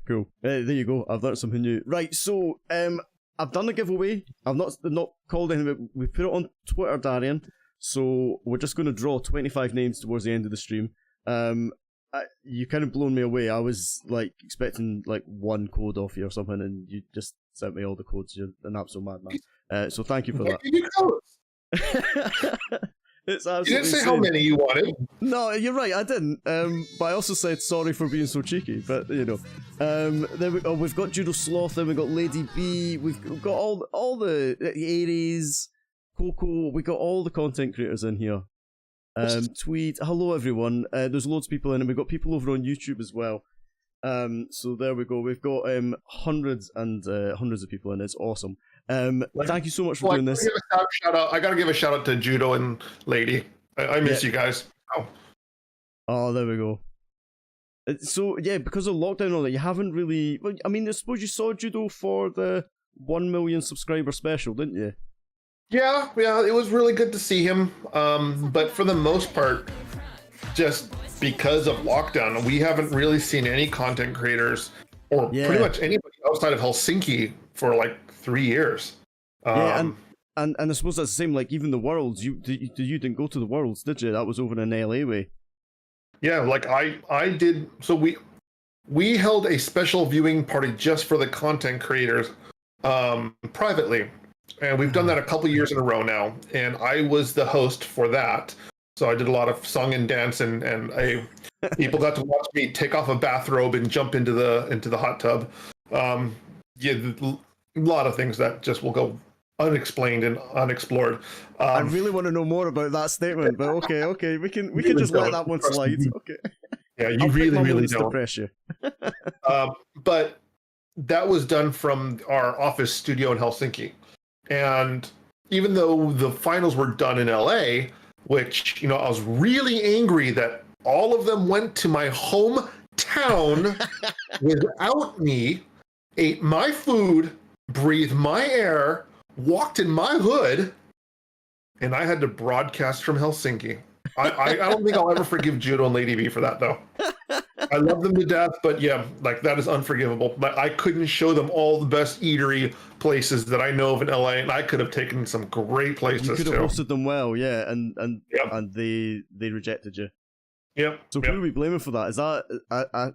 Cool. There you go. I've learned something new. Right, so I've done a giveaway. I've not called anything, but we put it on Twitter, Darian. So we're just going to draw 25 names towards the end of the stream. You kind of blown me away. I was like expecting like one code off you or something, and you just sent me all the codes. You're an absolute madman. So thank you for that. It's absolutely you didn't say insane. how many you wanted. No, you're right. I didn't. But I also said sorry for being so cheeky. But you know, then we've got Judo Sloth. Then we've got Lady B. We've got all the Aries, Coco. We got all the content creators in here. Tweed. Hello everyone. There's loads of people in, and we've got people over on YouTube as well. So there we go. We've got hundreds and hundreds of people in. It's awesome. Thank you so much for doing this. I gotta give a shout out to Judo and Lady. I miss you guys. Oh, there we go. So yeah, because of lockdown and all that, you haven't really. Well, I mean, I suppose you saw Judo for the 1 million subscriber special, didn't you? Yeah, it was really good to see him. But for the most part, just because of lockdown, we haven't really seen any content creators or pretty much anybody outside of Helsinki for like 3 years. And I suppose that's the same. Like even the Worlds, you didn't go to the Worlds, did you? That was over in LA way. Yeah, like I did. So we held a special viewing party just for the content creators, privately. And we've done that a couple years in a row now, and I was the host for that. So I did a lot of song and dance, and people got to watch me take off a bathrobe and jump into the hot tub. A lot of things that just will go unexplained and unexplored. I really want to know more about that statement, but okay, we can just let that one slide. Okay. Yeah, you really don't. Depress you. But that was done from our office studio in Helsinki. And even though the finals were done in LA, which, I was really angry that all of them went to my hometown without me, ate my food, breathed my air, walked in my hood, and I had to broadcast from Helsinki. I don't think I'll ever forgive Judo and Lady B for that, though. I love them to death, but yeah, like that is unforgivable. I couldn't show them all the best eatery places that I know of in LA, and I could have taken some great places. You could have hosted them well, yeah, and they rejected you. Yep. So who are we blaming for that? Is that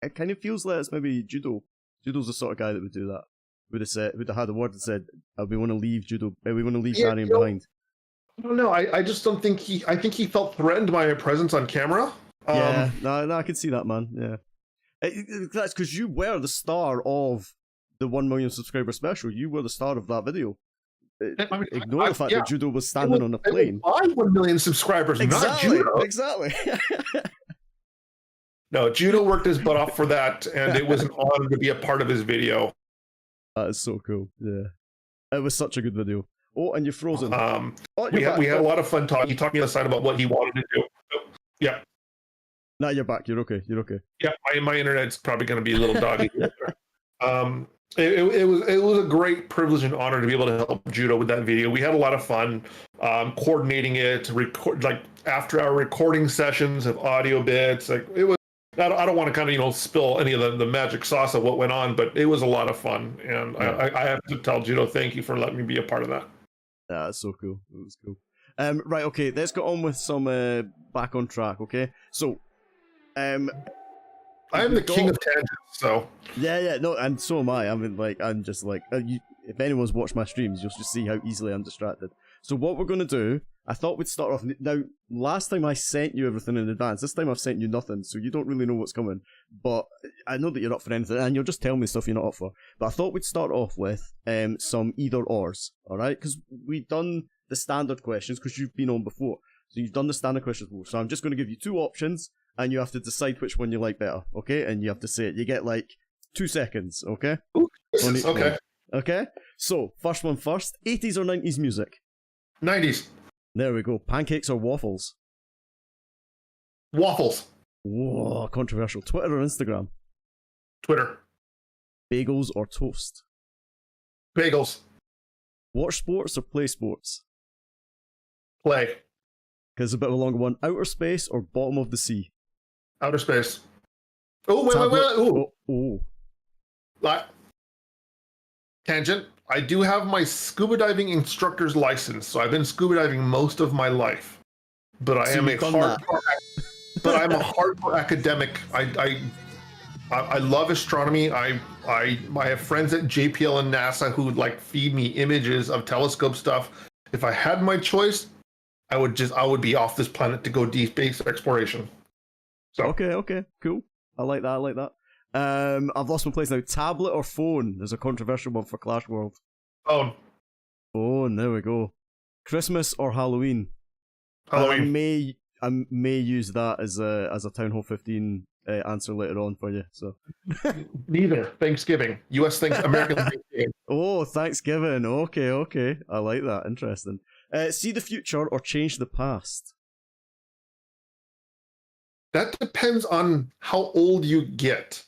it kind of feels like it's maybe Judo. Judo's the sort of guy that would do that. Would have had a word and said, "We want to leave Judo. We want to leave Darian behind." I don't know. I just don't think I think he felt threatened by my presence on camera. Yeah, no, I can see that, man. Yeah, that's because you were the star of the 1 million subscriber special. You were the star of that video. Ignore the fact that Judo was standing on a plane. My 1 million subscribers, not Judo. Exactly. No, Judo worked his butt off for that, and it was an honor to be a part of his video. That is so cool. Yeah, it was such a good video. Oh, and you're frozen. We had a lot of fun talking. He talked me on the side about what he wanted to do. Yeah. Now you're back. You're okay. Yeah, my internet's probably going to be a little dodgy. It was a great privilege and honor to be able to help Judo with that video. We had a lot of fun coordinating it, after our recording sessions of audio bits. Like it was. I don't want to kind of spill any of the magic sauce of what went on, but it was a lot of fun, and I have to tell Judo thank you for letting me be a part of that. Yeah, that's so cool. It was cool. Right, okay, let's get on with some back on track. Okay, so I am the king of tangents, so yeah, no, and so am I. I mean, I'm just like, if anyone's watched my streams, you'll just see how easily I'm distracted. So what we're gonna do, I thought we'd start off now. Last time I sent you everything in advance. This time I've sent you nothing, so you don't really know what's coming. But I know that you're up for anything, and you'll just tell me stuff you're not up for. But I thought we'd start off with some either ors, all right? Because we've done the standard questions because you've been on before, so you've done the standard questions before. So I'm just going to give you two options, and you have to decide which one you like better, okay? And you have to say it. You get like 2 seconds, okay? Ooh, okay. Okay. So first one first. 80s or 90s music? 90s. There we go. Pancakes or waffles? Waffles. Whoa, controversial. Twitter or Instagram? Twitter. Bagels or toast? Bagels. Watch sports or play sports? Play. Because it's a bit of a longer one. Outer space or bottom of the sea? Outer space. Oh, wait. Ooh. Oh. Like, tangent. I do have my scuba diving instructor's license, so I've been scuba diving most of my life. But I am a hardcore. But I'm a hardcore academic. I love astronomy. I have friends at JPL and NASA who would like feed me images of telescope stuff. If I had my choice, I would be off this planet to go deep space exploration. So Okay, cool. I like that. I've lost my place now. Tablet or phone? There's a controversial one for Clash World. Phone. Phone. There we go. Christmas or Halloween? Halloween. I may use that as a Town Hall 15 answer later on for you. So Neither. Thanksgiving. American Thanksgiving. Oh, Thanksgiving. Okay. I like that. Interesting. See the future or change the past? That depends on how old you get.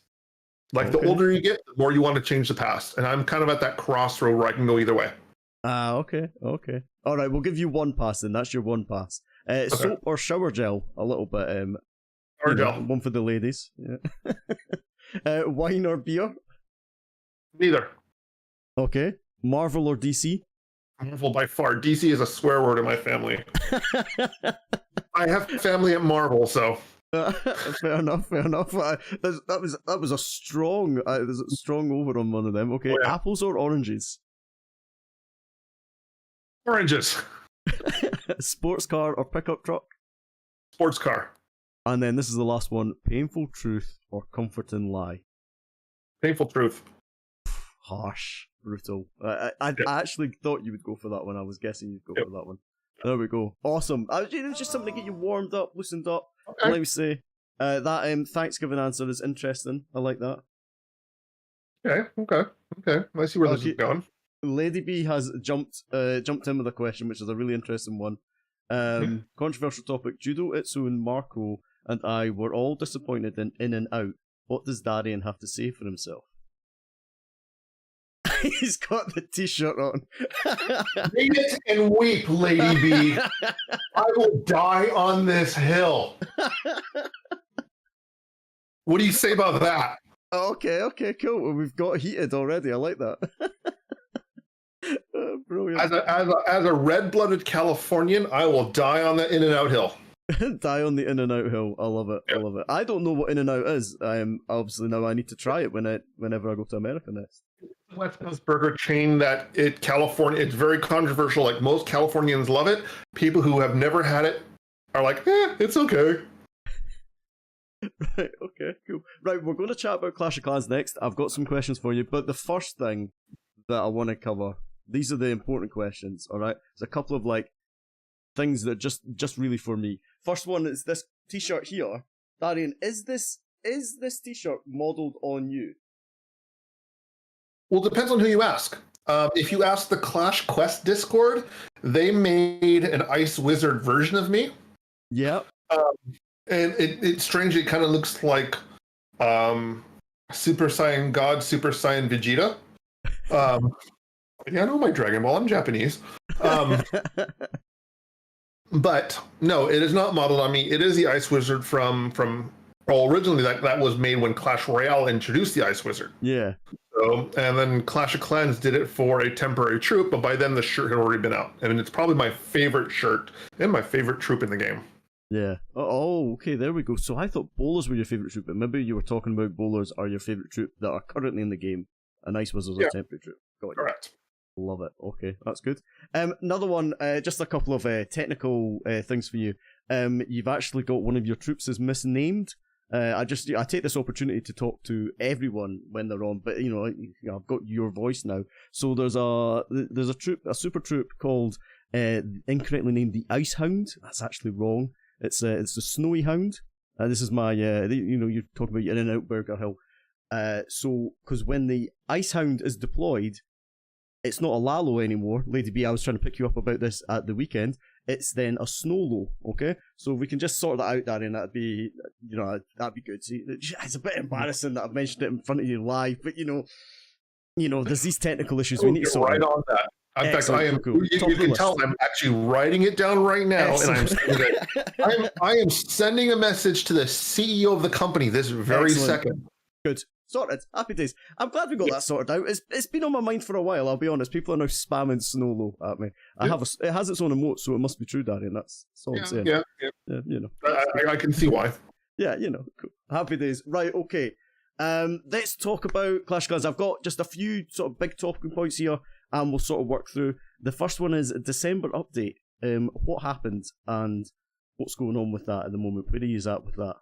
Like, the older you get, the more you want to change the past. And I'm kind of at that crossroad where I can go either way. Okay. All right, we'll give you one pass then. That's your one pass. Soap or shower gel? A little bit. Shower gel. One for the ladies. Yeah. Wine or beer? Neither. Okay. Marvel or DC? Marvel by far. DC is a swear word in my family. I have family at Marvel, so. Fair enough. That was a strong. There's a strong over on one of them. Okay. Oh, yeah. Apples or oranges? Oranges. Sports car or pickup truck? Sports car. And then this is the last one. Painful truth or comforting lie? Painful truth. Harsh. Brutal. I actually thought you would go for that one. I was guessing you'd go for that one. There we go. Awesome. It was just something to get you warmed up, loosened up. Okay. Let me say. That Thanksgiving answer is interesting. I like that. Okay. Let's see where this is going. Lady B has jumped in with a question, which is a really interesting one. Controversial topic. Judo, Itsu, and Marco and I were all disappointed in and Out. What does Darian have to say for himself? He's got the t-shirt on. Read it and weep, Lady B. I will die on this hill. What do you say about that? Okay, cool. Well, we've got heated already. I like that. Brilliant. As a red-blooded Californian, I will die on the In-N-Out hill. Die on the In-N-Out hill. I love it. Yep. I love it. I don't know what In-N-Out is. Obviously now I need to try it whenever I go to America next. West Coast burger chain that California. It's very controversial. Like, most Californians love it. People who have never had it are like, it's okay. Right. Okay. Cool. Right. We're going to chat about Clash of Clans next. I've got some questions for you, but the first thing that I want to cover. These are the important questions. All right. There's a couple of things that just really for me. First one is this t-shirt here. Darian, is this t-shirt modeled on you? Well, it depends on who you ask. If you ask the Clash Quest Discord, they made an Ice Wizard version of me. Yeah. And it strangely kind of looks like Super Saiyan God, Super Saiyan Vegeta. Yeah, I know my Dragon Ball. I'm Japanese. But no, it is not modeled on me. It is the Ice Wizard from originally that was made when Clash Royale introduced the Ice Wizard. Yeah. So, and then Clash of Clans did it for a temporary troop, but by then the shirt had already been out. And it's probably my favorite shirt and my favorite troop in the game. Yeah. Oh, okay, there we go. So I thought bowlers were your favorite troop, but maybe you were talking about bowlers are your favorite troop that are currently in the game. And Ice Wizards are a temporary troop. Got it. Correct. Love it. Okay, that's good. Another one, just a couple of technical things for you. You've actually got one of your troops is misnamed. I take this opportunity to talk to everyone when they're on, but I've got your voice now. So there's a troop, a super troop called incorrectly named the Ice Hound. That's actually wrong. It's the Snowy Hound. This is my you talk about your In-N-Out Burger Hill. So because when the Ice Hound is deployed, it's not a Lalo anymore. Lady B, I was trying to pick you up about this at the weekend. It's then a Snowlo, okay? So if we can just sort that out, Darian, that'd be good. See, it's a bit embarrassing that I've mentioned it in front of you live, but there's these technical issues we need to sort out. Right on that. In fact, I am. Cool. You can tell I'm actually writing it down right now, Excellent. And I am sending a message to the CEO of the company this very second. Good. Sorted. Happy days. I'm glad we got that sorted out. It's been on my mind for a while, I'll be honest. People are now spamming Snowlow at me. It has its own emote, so it must be true, Darian. That's all I'm saying. Yeah. You know. I can see why. Yeah, you know. Cool. Happy days. Right, okay. Let's talk about Clash of Clans. I've got just a few sort of big talking points here, and we'll sort of work through. The first one is December update. What happened and what's going on with that at the moment? Where are you at with that?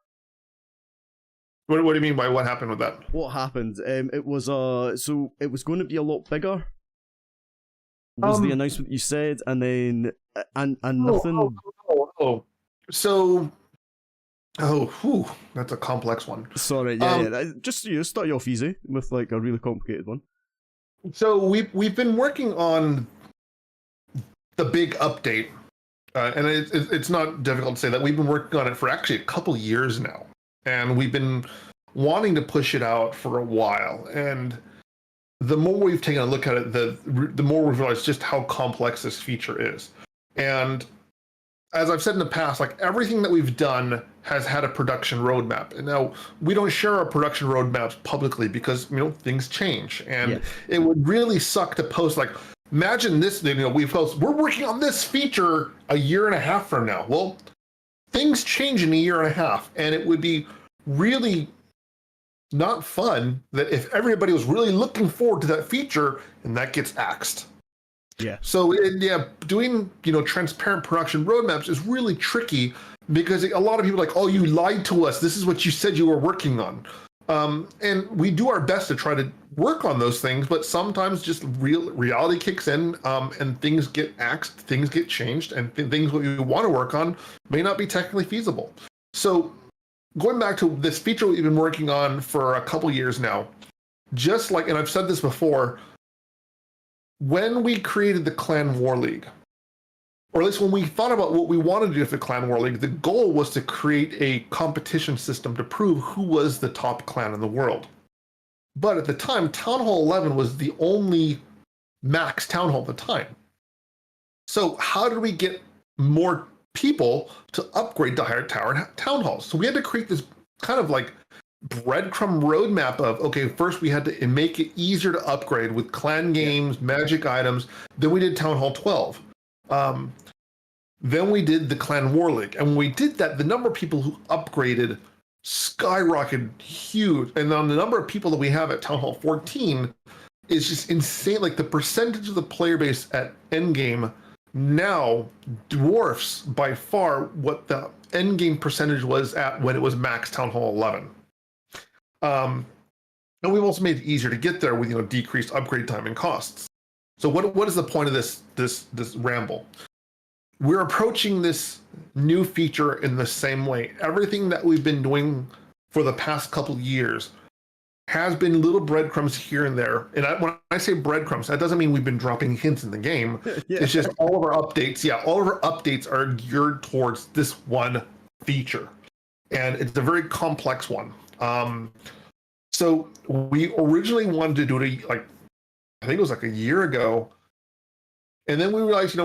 What do you mean by what happened with that? What happened? It was so it was going to be a lot bigger. Was the announcement you said, and then and nothing. So, that's a complex one. Sorry, yeah. Just start you off easy with like a really complicated one. So we've been working on the big update, and it's not difficult to say that we've been working on it for actually a couple years now. And we've been wanting to push it out for a while. And the more we've taken a look at it, the more we've realized just how complex this feature is. And as I've said in the past, like everything that we've done has had a production roadmap. And now we don't share our production roadmaps publicly because, things change. And it would really suck to post like, imagine this, we post, we're working on this feature a year and a half from now. Well, things change in a year and a half, and it would be really not fun that if everybody was really looking forward to that feature and that gets axed. Yeah. So doing transparent production roadmaps is really tricky because a lot of people are like, oh, you lied to us. This is what you said you were working on. And we do our best to try to work on those things, but sometimes just reality kicks in, and things get axed, things get changed, and things what we want to work on may not be technically feasible. So going back to this feature we've been working on for a couple years now, just like, and I've said this before, when we created the Clan War League, or at least when we thought about what we wanted to do with the Clan War League, the goal was to create a competition system to prove who was the top clan in the world. But at the time, Town Hall 11 was the only max Town Hall at the time. So how did we get more people to upgrade to higher Town Halls? So we had to create this kind of like breadcrumb roadmap of, okay, first we had to make it easier to upgrade with clan games, magic items. Then we did Town Hall 12. Then we did the Clan War League. And when we did that, the number of people who upgraded skyrocketed huge. And then the number of people that we have at Town Hall 14 is just insane. Like the percentage of the player base at endgame now dwarfs by far what the endgame percentage was at when it was max Town Hall 11. And we've also made it easier to get there with decreased upgrade time and costs. So what is the point of this ramble? We're approaching this new feature in the same way. Everything that we've been doing for the past couple years has been little breadcrumbs here and there. And when I say breadcrumbs, that doesn't mean we've been dropping hints in the game. It's just all of our updates. Yeah, all of our updates are geared towards this one feature. And it's a very complex one. So we originally wanted to do it I think it was like a year ago. And then we realized,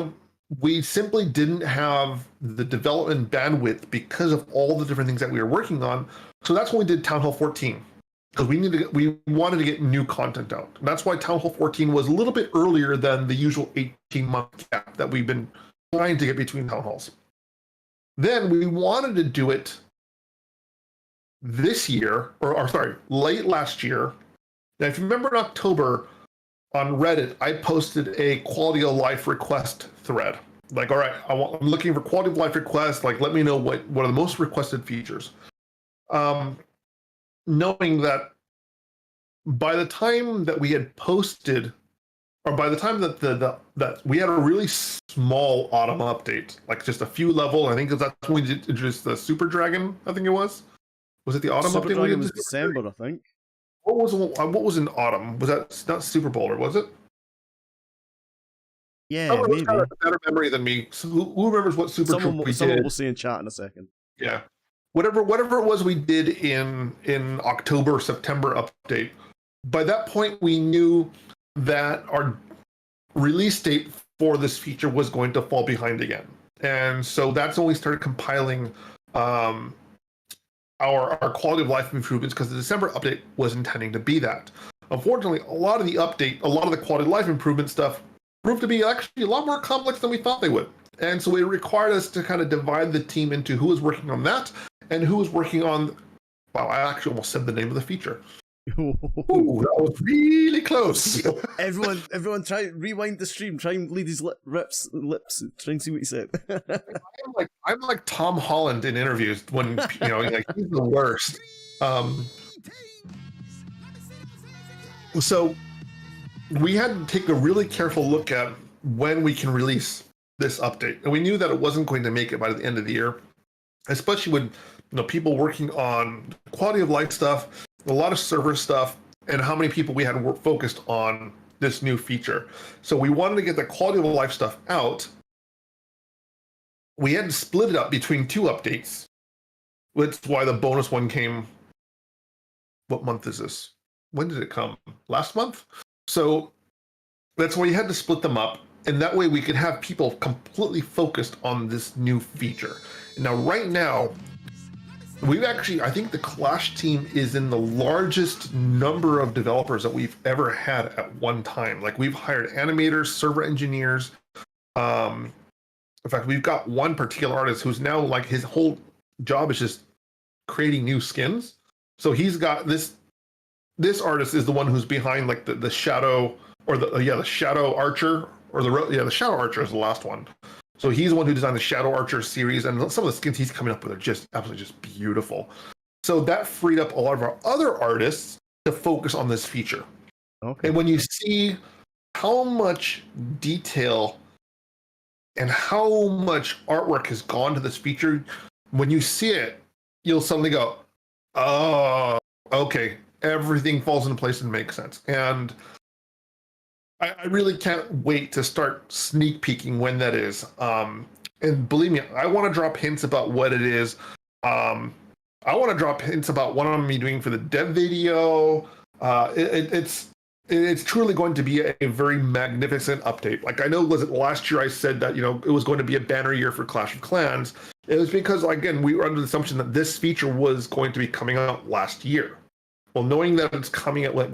we simply didn't have the development bandwidth because of all the different things that we were working on. So that's when we did Town Hall 14. Because we wanted to get new content out. And that's why Town Hall 14 was a little bit earlier than the usual 18-month gap that we've been trying to get between Town Halls. Then we wanted to do it this year, late last year. Now, if you remember in October, on Reddit, I posted a quality of life request thread. Like, all right, I'm looking for quality of life requests. Like, let me know what are the most requested features. Knowing that by the time that we had posted, or by the time that that we had a really small autumn update, like just a few level. I think that's when we did introduce the Super Dragon. I think it was. Was it the autumn Super update? Dragon was December, I think. What was in autumn? Was that not Super Bowler? Was it? Yeah, maybe. Kind of a better memory than me. So who remembers what Super Troop we did? Someone will see in chat in a second. Yeah, whatever it was we did in October, September update. By that point, we knew that our release date for this feature was going to fall behind again, and so that's when we started compiling our quality of life improvements because the December update was intending to be that. Unfortunately, a lot of the quality of life improvement stuff proved to be actually a lot more complex than we thought they would. And so it required us to kind of divide the team into who was working on that and who was working on, wow, I actually almost said the name of the feature. Ooh, that was really close. everyone, try rewind the stream. Try and read his lips. Try and see what he said. I'm like Tom Holland in interviews when like he's the worst. So we had to take a really careful look at when we can release this update, and we knew that it wasn't going to make it by the end of the year, especially with people working on quality of life stuff, a lot of server stuff, and how many people we had focused on this new feature. So we wanted to get the quality of life stuff out. We had to split it up between 2 updates. That's why the bonus one came. What month is this? When did it come? Last month? So that's why you had to split them up. And that way we could have people completely focused on this new feature. Now, right now, I think the Clash team is in the largest number of developers that we've ever had at one time. Like, we've hired animators, server engineers. In fact, we've got one particular artist who's now, like, his whole job is just creating new skins. So he's got this artist is the one who's behind, like, the shadow, or the shadow archer, or the shadow archer is the last one. So he's the one who designed the Shadow Archer series, and some of the skins he's coming up with are just absolutely just beautiful. So that freed up a lot of our other artists to focus on this feature. Okay. And when you see how much detail and how much artwork has gone to this feature, when you see it, you'll suddenly go, oh, okay, everything falls into place and makes sense. And I really can't wait to start sneak peeking when that is. And believe me, I want to drop hints about what it is. I want to drop hints about what I'm going to be doing for the dev video. It's truly going to be a very magnificent update. Like, I know, was it last year I said that, it was going to be a banner year for Clash of Clans. It was because, again, we were under the assumption that this feature was going to be coming out last year. Well, knowing that it's coming out, like,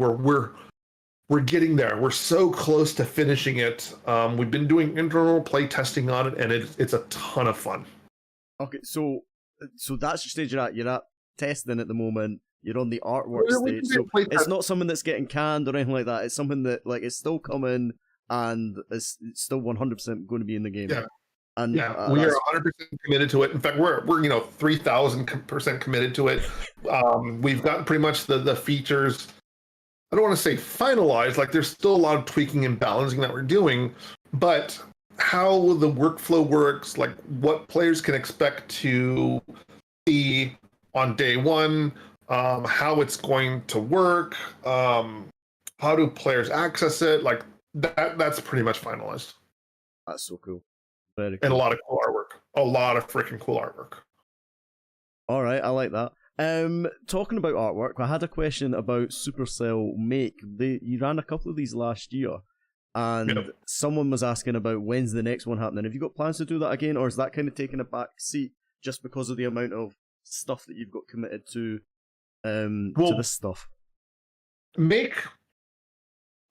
we're getting there. We're so close to finishing it. We've been doing internal play testing on it, and it's a ton of fun. Okay, so that's your stage you're at. You're at testing at the moment. You're on the artwork stage. So it's not something that's getting canned or anything like that. It's something that, like, is still coming and it's still 100% going to be in the game. Yeah. And we are 100% committed to it. In fact, we're 3,000% committed to it. We've got pretty much the features. I don't want to say finalized, like, there's still a lot of tweaking and balancing that we're doing, but how the workflow works, like what players can expect to see on day one, how it's going to work, how do players access it, like that's pretty much finalized. That's so cool. Very cool. And a lot of cool artwork. A lot of freaking cool artwork. All right, I like that. Talking about artwork, I had a question about Supercell Make. You ran a couple of these last year, and someone was asking about when's the next one happening. Have you got plans to do that again, or is that kind of taking a back seat just because of the amount of stuff that you've got committed to this stuff? Make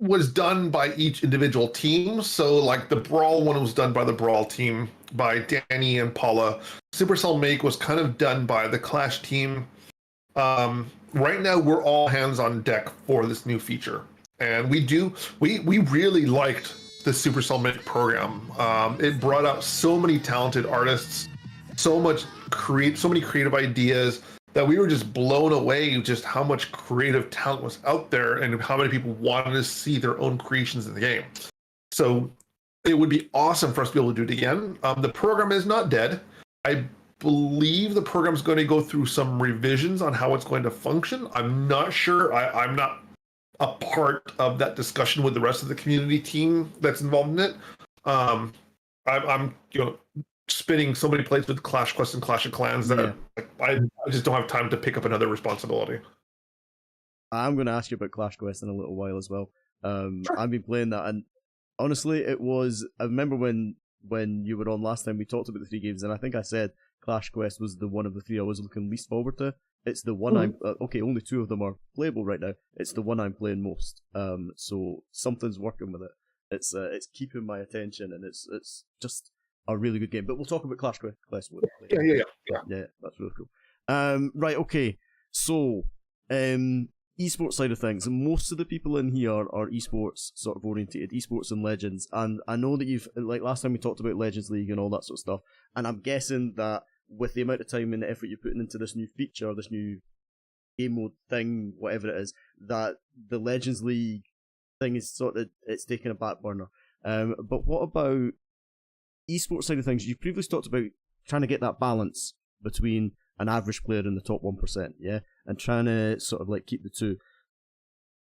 was done by each individual team. So, like, the Brawl one was done by the Brawl team, by Danny and Paula. Supercell Make was kind of done by the Clash team. Right now, we're all hands on deck for this new feature. And we really liked the Supercell Make program. It brought out so many talented artists, so many creative ideas, that we were just blown away just how much creative talent was out there and how many people wanted to see their own creations in the game. So it would be awesome for us to be able to do it again. The program is not dead. I believe the program is going to go through some revisions on how it's going to function. I'm not sure. I'm not a part of that discussion with the rest of the community team that's involved in it. I'm spinning so many plates with Clash Quest and Clash of Clans that I just don't have time to pick up another responsibility. I'm going to ask you about Clash Quest in a little while as well. Sure. I've been playing that, and honestly, I remember when you were on last time, we talked about the 3 games, and I think I said Clash Quest was the one of the 3 I was looking least forward to, It's the one I'm okay. Only 2 of them are playable right now. It's the one I'm playing most. So something's working with it. It's keeping my attention, and it's just a really good game. But we'll talk about Clash Quest. Yeah. That's really cool. Right, okay. So, esports side of things. Most of the people in here are esports sort of orientated, esports and Legends. And I know that you've, like last time we talked about Legends League and all that sort of stuff. And I'm guessing that with the amount of time and effort you're putting into this new feature, this new game mode thing, whatever it is, that the Legends League thing is sort of, it's taking a back burner. But what about esports side of things? You previously talked about trying to get that balance between an average player in the top 1%, yeah? And trying to sort of like keep the two.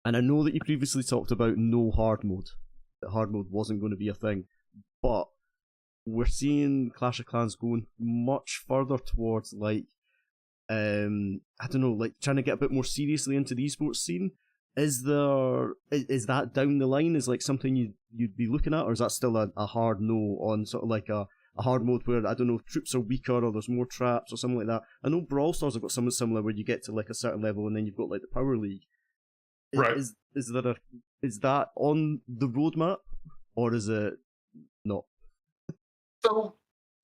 And I know that you previously talked about no hard mode, that hard mode wasn't going to be a thing, but we're seeing Clash of Clans going much further towards like, I don't know, like trying to get a bit more seriously into the esports scene. Is that down the line? Is like something you'd be looking at, or is that still a hard no on sort of like a hard mode where, I don't know, troops are weaker or there's more traps or something like that? I know Brawl Stars have got something similar where you get to like a certain level and then you've got like the Power League. Right. Is that on the roadmap, or is it not? So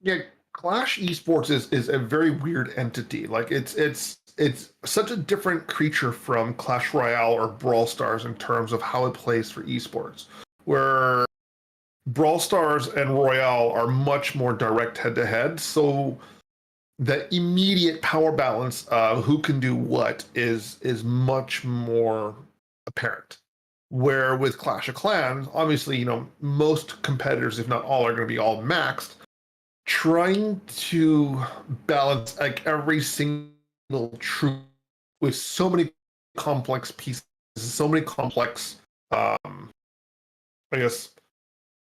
yeah, Clash Esports is a very weird entity. Like it's such a different creature from Clash Royale or Brawl Stars in terms of how it plays for esports, where Brawl Stars and Royale are much more direct head-to-head, so the immediate power balance of who can do what is much more apparent. Where with Clash of Clans, obviously, you know, most competitors, if not all, are going to be all maxed. Trying to balance like every single troop with so many complex pieces, so many complex, I guess,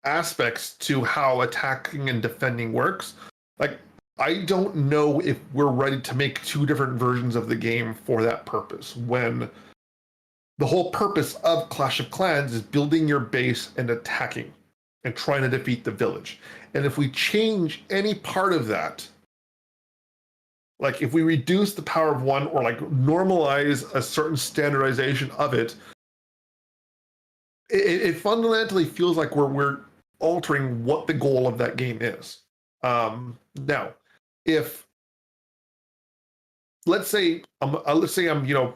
aspects to how attacking and defending works. Like, I don't know if we're ready to make 2 different versions of the game for that purpose, when the whole purpose of Clash of Clans is building your base and attacking and trying to defeat the village. And if we change any part of that, like if we reduce the power of one or like normalize a certain standardization of it, it fundamentally feels like we're altering what the goal of that game is. Now, if let's say I'm you know,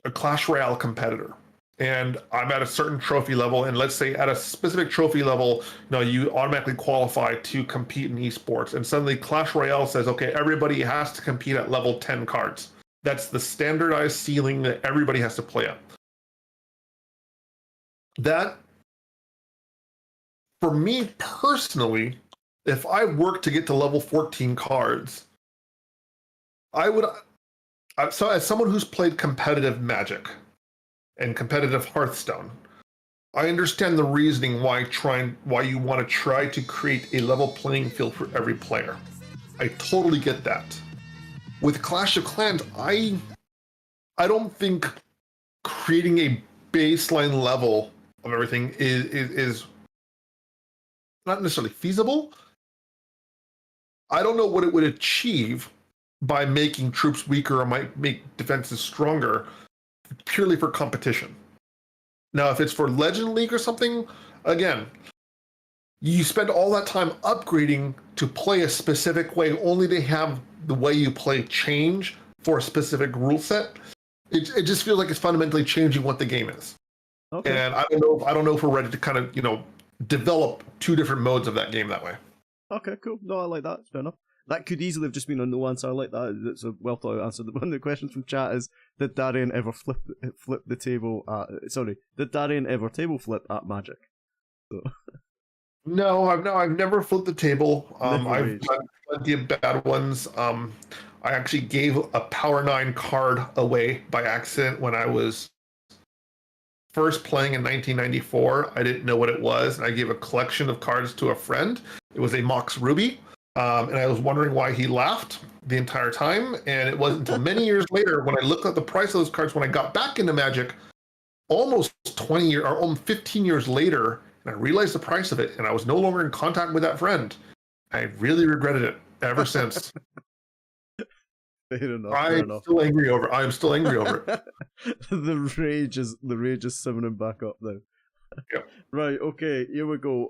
a Clash Royale competitor, and I'm at a certain trophy level, and let's say at a specific trophy level, you know, you automatically qualify to compete in esports, and suddenly Clash Royale says, okay, everybody has to compete at level 10 cards. That's the standardized ceiling that everybody has to play at. That, for me personally, if I work to get to level 14 cards, I would. So, as someone who's played competitive Magic and competitive Hearthstone, I understand the reasoning why you want to try to create a level playing field for every player. I totally get that. With Clash of Clans, I don't think creating a baseline level of everything is not necessarily feasible. I don't know what it would achieve by making troops weaker or might make defenses stronger purely for competition. Now, if it's for Legend League or something, again, you spend all that time upgrading to play a specific way, only to have the way you play change for a specific rule set. It just feels like it's fundamentally changing what the game is. Okay. And I don't know if we're ready to kind of, you know, develop 2 different modes of that game that way. Okay, cool. No, I like that. Fair enough. That could easily have just been a no answer. I like that. It's a well thought out answer. One of the questions from chat is, did Darian ever flip the table at... Sorry, did Darian ever table flip at Magic? So. No, I've never flipped the table. I've done plenty of bad ones. I actually gave a Power 9 card away by accident when I was first playing in 1994. I didn't know what it was, and I gave a collection of cards to a friend. It was a Mox Ruby. And I was wondering why he laughed the entire time. And it wasn't until many years later when I looked at the price of those cards when I got back into Magic, almost 20 years or almost 15 years later, and I realized the price of it, and I was no longer in contact with that friend. I really regretted it ever since. Fair enough. I'm still angry over it. The rage is simmering back up now. Yeah. Right. Okay. Here we go.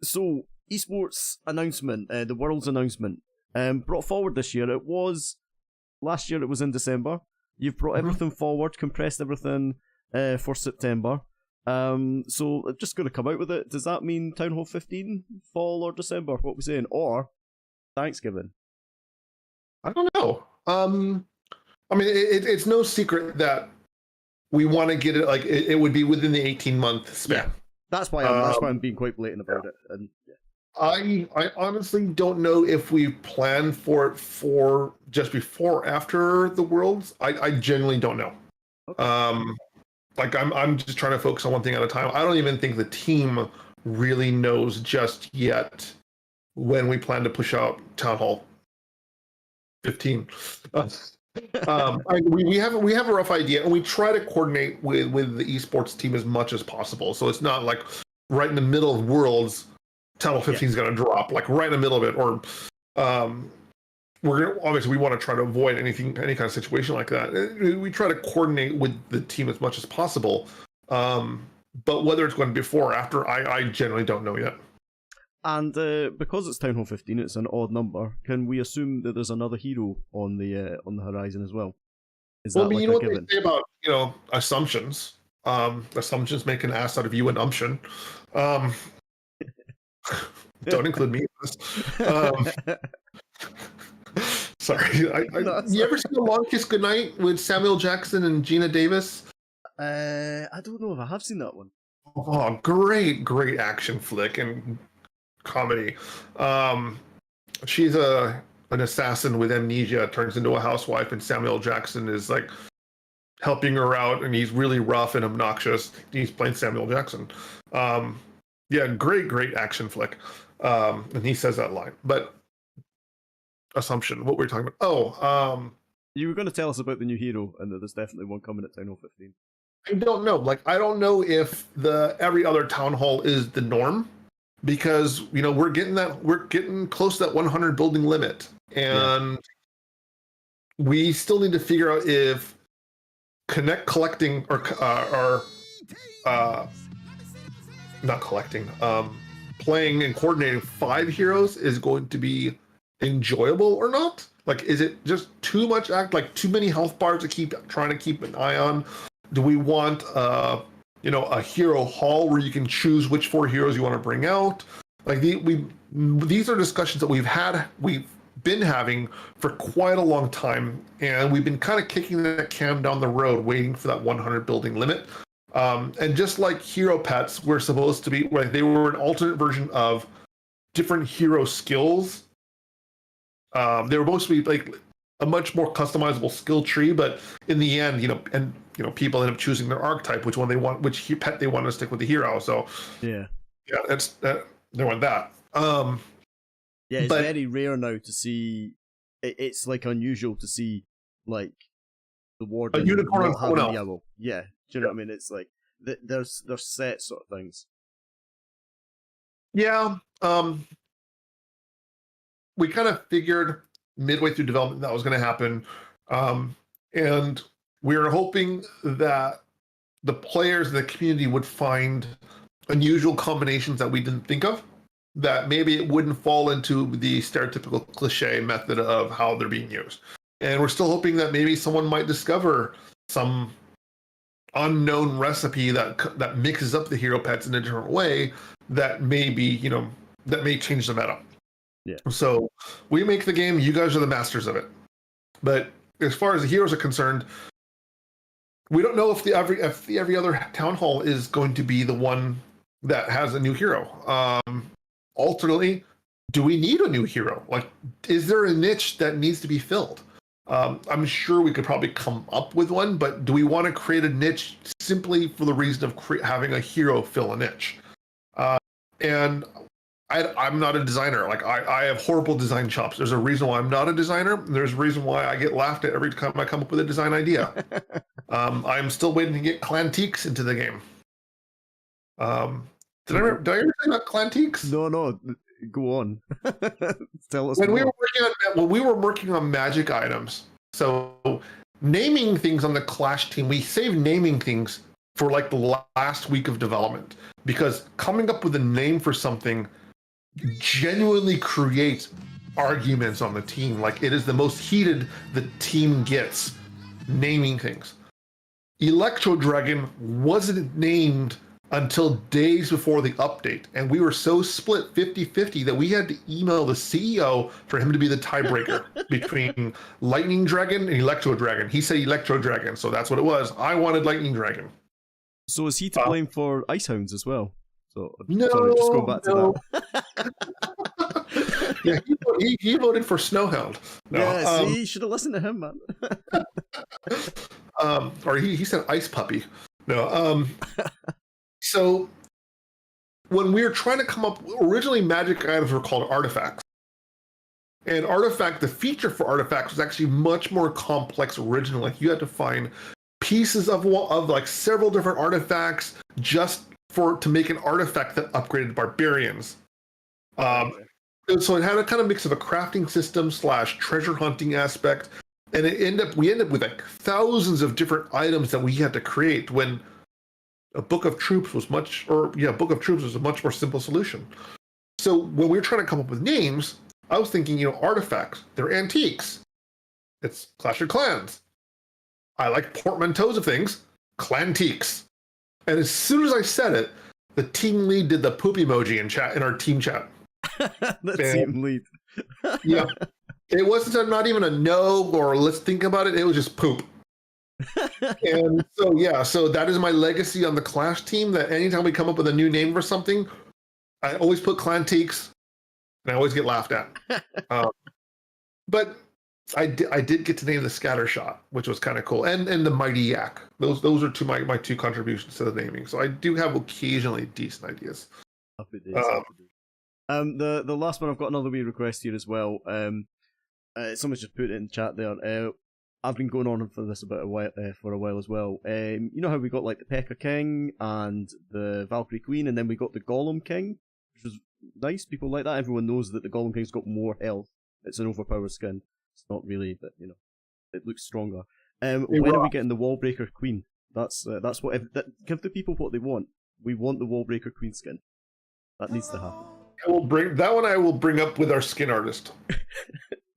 So esports announcement, the world's announcement, brought forward this year. It was last year. It was in December. You've brought everything forward, compressed everything for September. So just going to come out with it. Does that mean Town Hall 15 fall or December? What we saying, or Thanksgiving? I don't know. I mean, it's no secret that we want to get it. Like it would be within the 18-month span. Yeah, that's why I'm being quite blatant about it. And yeah. I honestly don't know if we plan for it for just before or after the Worlds. I genuinely don't know. Okay. Like I'm just trying to focus on one thing at a time. I don't even think the team really knows just yet when we plan to push out Town Hall 15. We have a rough idea, and we try to coordinate with the esports team as much as possible. So it's not like right in the middle of Worlds, Town Hall 15 is going to drop, like right in the middle of it, or we want to try to avoid any kind of situation like that. We try to coordinate with the team as much as possible, but whether it's going to be before or after, I generally don't know yet. And because it's Town Hall 15, it's an odd number. Can we assume that there's another hero on the horizon as well? Is that you know what they say about assumptions? Assumptions make an ass out of you and umption. Don't include me in this. Sorry. You ever seen A Long Kiss Goodnight with Samuel Jackson and Gina Davis? I don't know if I have seen that one. Oh, great action flick and comedy. She's an assassin with amnesia, turns into a housewife, and Samuel Jackson is like helping her out, and he's really rough and obnoxious. He's playing Samuel Jackson. Yeah, great action flick. And he says that line. But assumption, what were we talking about? You were going to tell us about the new hero, and that there's definitely one coming at Town Hall 15. I don't know. Like, I don't know if every other town hall is the norm, because we're getting close to that 100 building limit, and we still need to figure out if collecting or not collecting, playing and coordinating 5 heroes is going to be enjoyable or not. Like, is it just too much like too many health bars to keep trying to keep an eye on? Do we want a hero hall where you can choose which 4 heroes you want to bring out? Like these are discussions that we've been having for quite a long time, and we've been kind of kicking that can down the road, waiting for that 100 building limit. And just like hero pets were supposed to be, like, they were an alternate version of different hero skills. They were supposed to be like a much more customizable skill tree, but in the end, people end up choosing their archetype, which one they want, which pet they want to stick with the hero. So that's they want that. It's very rare now to see. It's like unusual to see like the warden a unicorn not having yellow. Yeah, do you know what I mean? It's like there's set sort of things. Yeah. We kind of figured midway through development that was going to happen, and we were hoping that the players in the community would find unusual combinations that we didn't think of, that maybe it wouldn't fall into the stereotypical cliche method of how they're being used. And we're still hoping that maybe someone might discover some unknown recipe that mixes up the hero pets in a different way that may be, that may change the meta. Yeah. So we make the game, you guys are the masters of it. But as far as the heroes are concerned, we don't know if every other town hall is going to be the one that has a new hero. Alternately, do we need a new hero? Like, is there a niche that needs to be filled? I'm sure we could probably come up with one, but do we want to create a niche simply for the reason of having a hero fill a niche? And I'm not a designer. Like, I have horrible design chops. There's a reason why I'm not a designer. There's a reason why I get laughed at every time I come up with a design idea. I'm still waiting to get Clantiques into the game. Did I ever say about Clantiques? No. Go on. Tell us when more. we were working on magic items. So naming things on the Clash team, we saved naming things for like the last week of development, because coming up with a name for something genuinely creates arguments on the team. Like, it is the most heated the team gets naming things. Electro Dragon wasn't named until days before the update, and we were so split 50-50 that we had to email the CEO for him to be the tiebreaker between Lightning Dragon and Electro Dragon. He said Electro Dragon, so that's what it was. I wanted Lightning Dragon. So is he to blame for Ice Hounds as well? So no, sorry, just go back to that. Yeah, he voted for Snowhound. No, yeah, see, you should have listened to him, man. Or he said Ice Puppy. No, so when we were trying to come up, originally magic items were called artifacts. And the feature for artifacts was actually much more complex originally. Like, you had to find pieces of like several different artifacts just to make an artifact that upgraded barbarians. So it had a kind of mix of a crafting system / treasure hunting aspect, and we ended up with like thousands of different items that we had to create, when a Book of Troops was Book of Troops was a much more simple solution. So when we were trying to come up with names, I was thinking, artifacts, they're antiques. It's Clash of Clans. I like portmanteaus of things, Clantiques. And as soon as I said it, the team lead did the poop emoji in our team chat. Team lead. Yeah. It wasn't not even a no or let's think about it. It was just poop. And so that is my legacy on the Clash team, that anytime we come up with a new name for something, I always put Clantiques, and I always get laughed at. But I did get to name the Scattershot, which was kind of cool, and the Mighty Yak. Those are my two contributions to the naming. So I do have occasionally decent ideas. Happy days. The last one, I've got another wee request here as well. Someone's just put it in the chat there. I've been going on for this for a while as well. You know how we got like the P.E.K.K.A. King and the Valkyrie Queen, and then we got the Golem King, which was nice. People like that. Everyone knows that the Golem King's got more health. It's an overpowered skin. It's not really, but it looks stronger. When are we getting the Wallbreaker Queen? That's what. Give the people what they want. We want the Wallbreaker Queen skin. That needs to happen. I will bring up with our skin artist.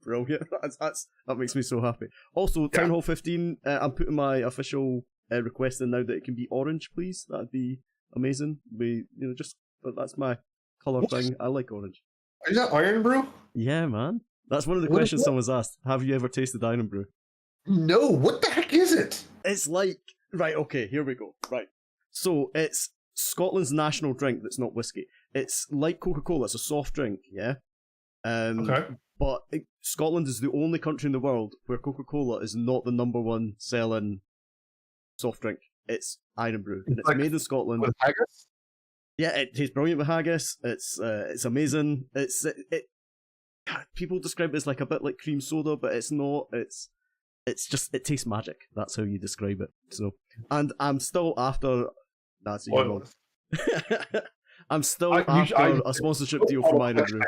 Brilliant. That makes me so happy. Also, Town Hall 15, I'm putting my official request in now that it can be orange, please. That'd be amazing. But that's my colour thing. I like orange. Is that Iron Brew? Yeah, man. That's one of the questions someone's asked. Have you ever tasted Iron Brew? No. What the heck is it? It's like... Right, okay, here we go. Right. So, it's Scotland's national drink that's not whiskey. It's like Coca-Cola. It's a soft drink, yeah? Okay. But Scotland is the only country in the world where Coca-Cola is not the number one selling soft drink. It's Iron Brew, and it's made in Scotland. With haggis? Yeah, it tastes brilliant with haggis. It's amazing. People describe it as like a bit like cream soda, but it's not. It's just, it tastes magic. That's how you describe it. So, and I'm still after. That's you. I'm still after a sponsorship deal from Iron Brew.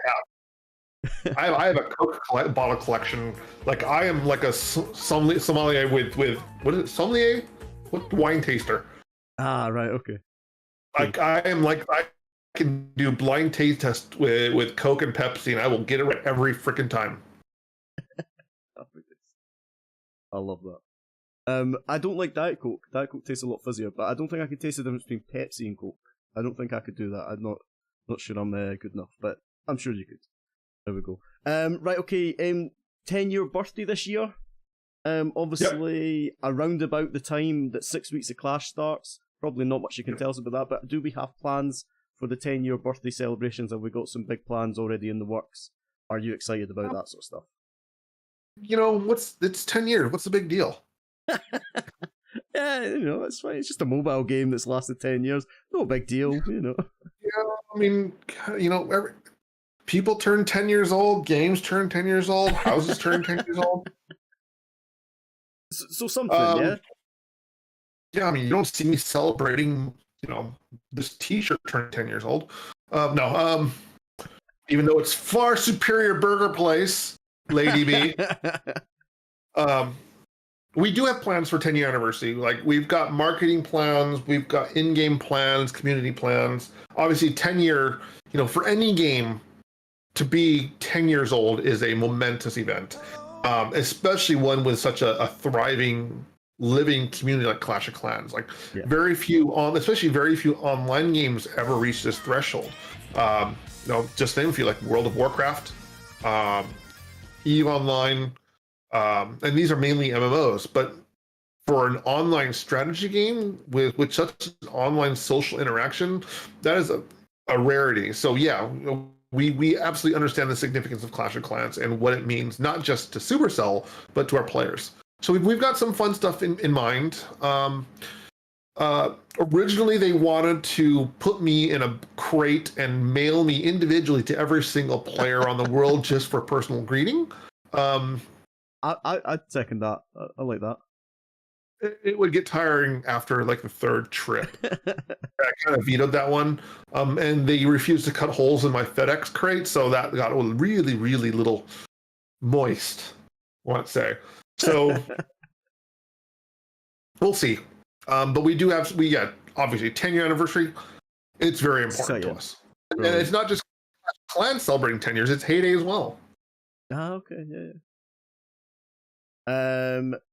I have a Coke bottle collection. Like, I am like a sommelier with what is it? Sommelier? What wine taster? Ah, right, okay. Like, I can do blind taste test with Coke and Pepsi, and I will get it right every freaking time. I love that. I don't like Diet Coke. Diet Coke tastes a lot fizzier, but I don't think I could taste the difference between Pepsi and Coke. I don't think I could do that. I'm not sure I'm good enough, but I'm sure you could. There we go. Right, okay. 10-year birthday this year. Obviously, around about the time that 6 weeks of Clash starts. Probably not much you can tell us about that, but do we have plans for the 10-year birthday celebrations? Have we got some big plans already in the works? Are you excited about that sort of stuff? It's 10 years. What's the big deal? Yeah, it's fine. It's just a mobile game that's lasted 10 years. No big deal, Yeah, I mean, people turn 10 years old, games turn 10 years old, houses turn 10 years old. So something, yeah? Yeah, I mean, you don't see me celebrating, this t-shirt turning 10 years old. No. even though it's far superior burger place, Lady B. We do have plans for 10-year anniversary. Like, we've got marketing plans, we've got in-game plans, community plans. Obviously, 10-year, for any game to be 10 years old is a momentous event, especially one with such a thriving, living community like Clash of Clans. Like, very few online games ever reach this threshold. Just name a few, like World of Warcraft, EVE Online. And these are mainly MMOs, but for an online strategy game with such online social interaction, that is a rarity. So yeah, we absolutely understand the significance of Clash of Clans and what it means, not just to Supercell, but to our players. So we've got some fun stuff in mind. Originally, they wanted to put me in a crate and mail me individually to every single player on the world just for personal greeting. I'd second that. I like that. It would get tiring after like the third trip. I kind of vetoed that one. And they refused to cut holes in my FedEx crate, so that got really, really little moist, I want to say. So we'll see. But we got obviously 10-year anniversary. It's very important to us. Really? And it's not just Clans celebrating 10 years, it's Heyday as well. Ah, okay, yeah.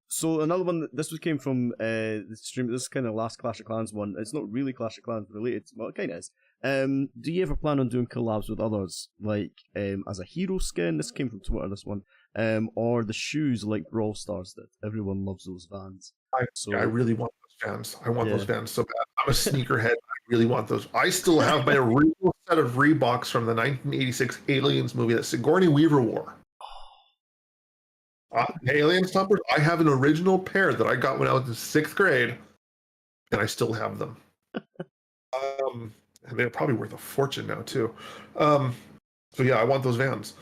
So another one, this came from the stream. This is kind of last Clash of Clans one. It's not really Clash of Clans related. Well, it kind of is. Do you ever plan on doing collabs with others, like as a hero skin? This came from Twitter. This one, or the shoes like Brawl Stars did. Everyone loves those Vans. I really want those Vans. I want those Vans so bad. I'm a sneakerhead. I really want those. I still have my original set of Reeboks from the 1986 Aliens movie that Sigourney Weaver wore. Alien Stompers, I have an original pair that I got when I was in 6th grade, and I still have them. And they're probably worth a fortune now, too. So yeah, I want those Vans.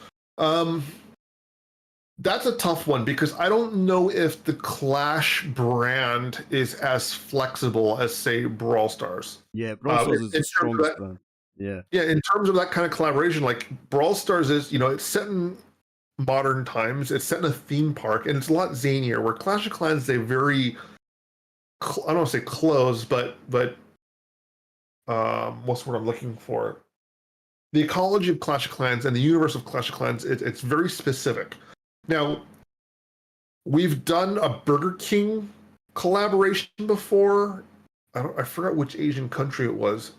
That's a tough one, because I don't know if the Clash brand is as flexible as, say, Brawl Stars. Yeah, Brawl Stars is the strongest brand. Yeah. Yeah, in terms of that kind of collaboration, like, Brawl Stars is, it's set in modern times, it's set in a theme park, and it's a lot zanier, where Clash of Clans is a very I don't want to say closed, but what's the word I'm looking for? The ecology of Clash of Clans and the universe of Clash of Clans, it's very specific. Now, we've done a Burger King collaboration before. I forgot which Asian country it was.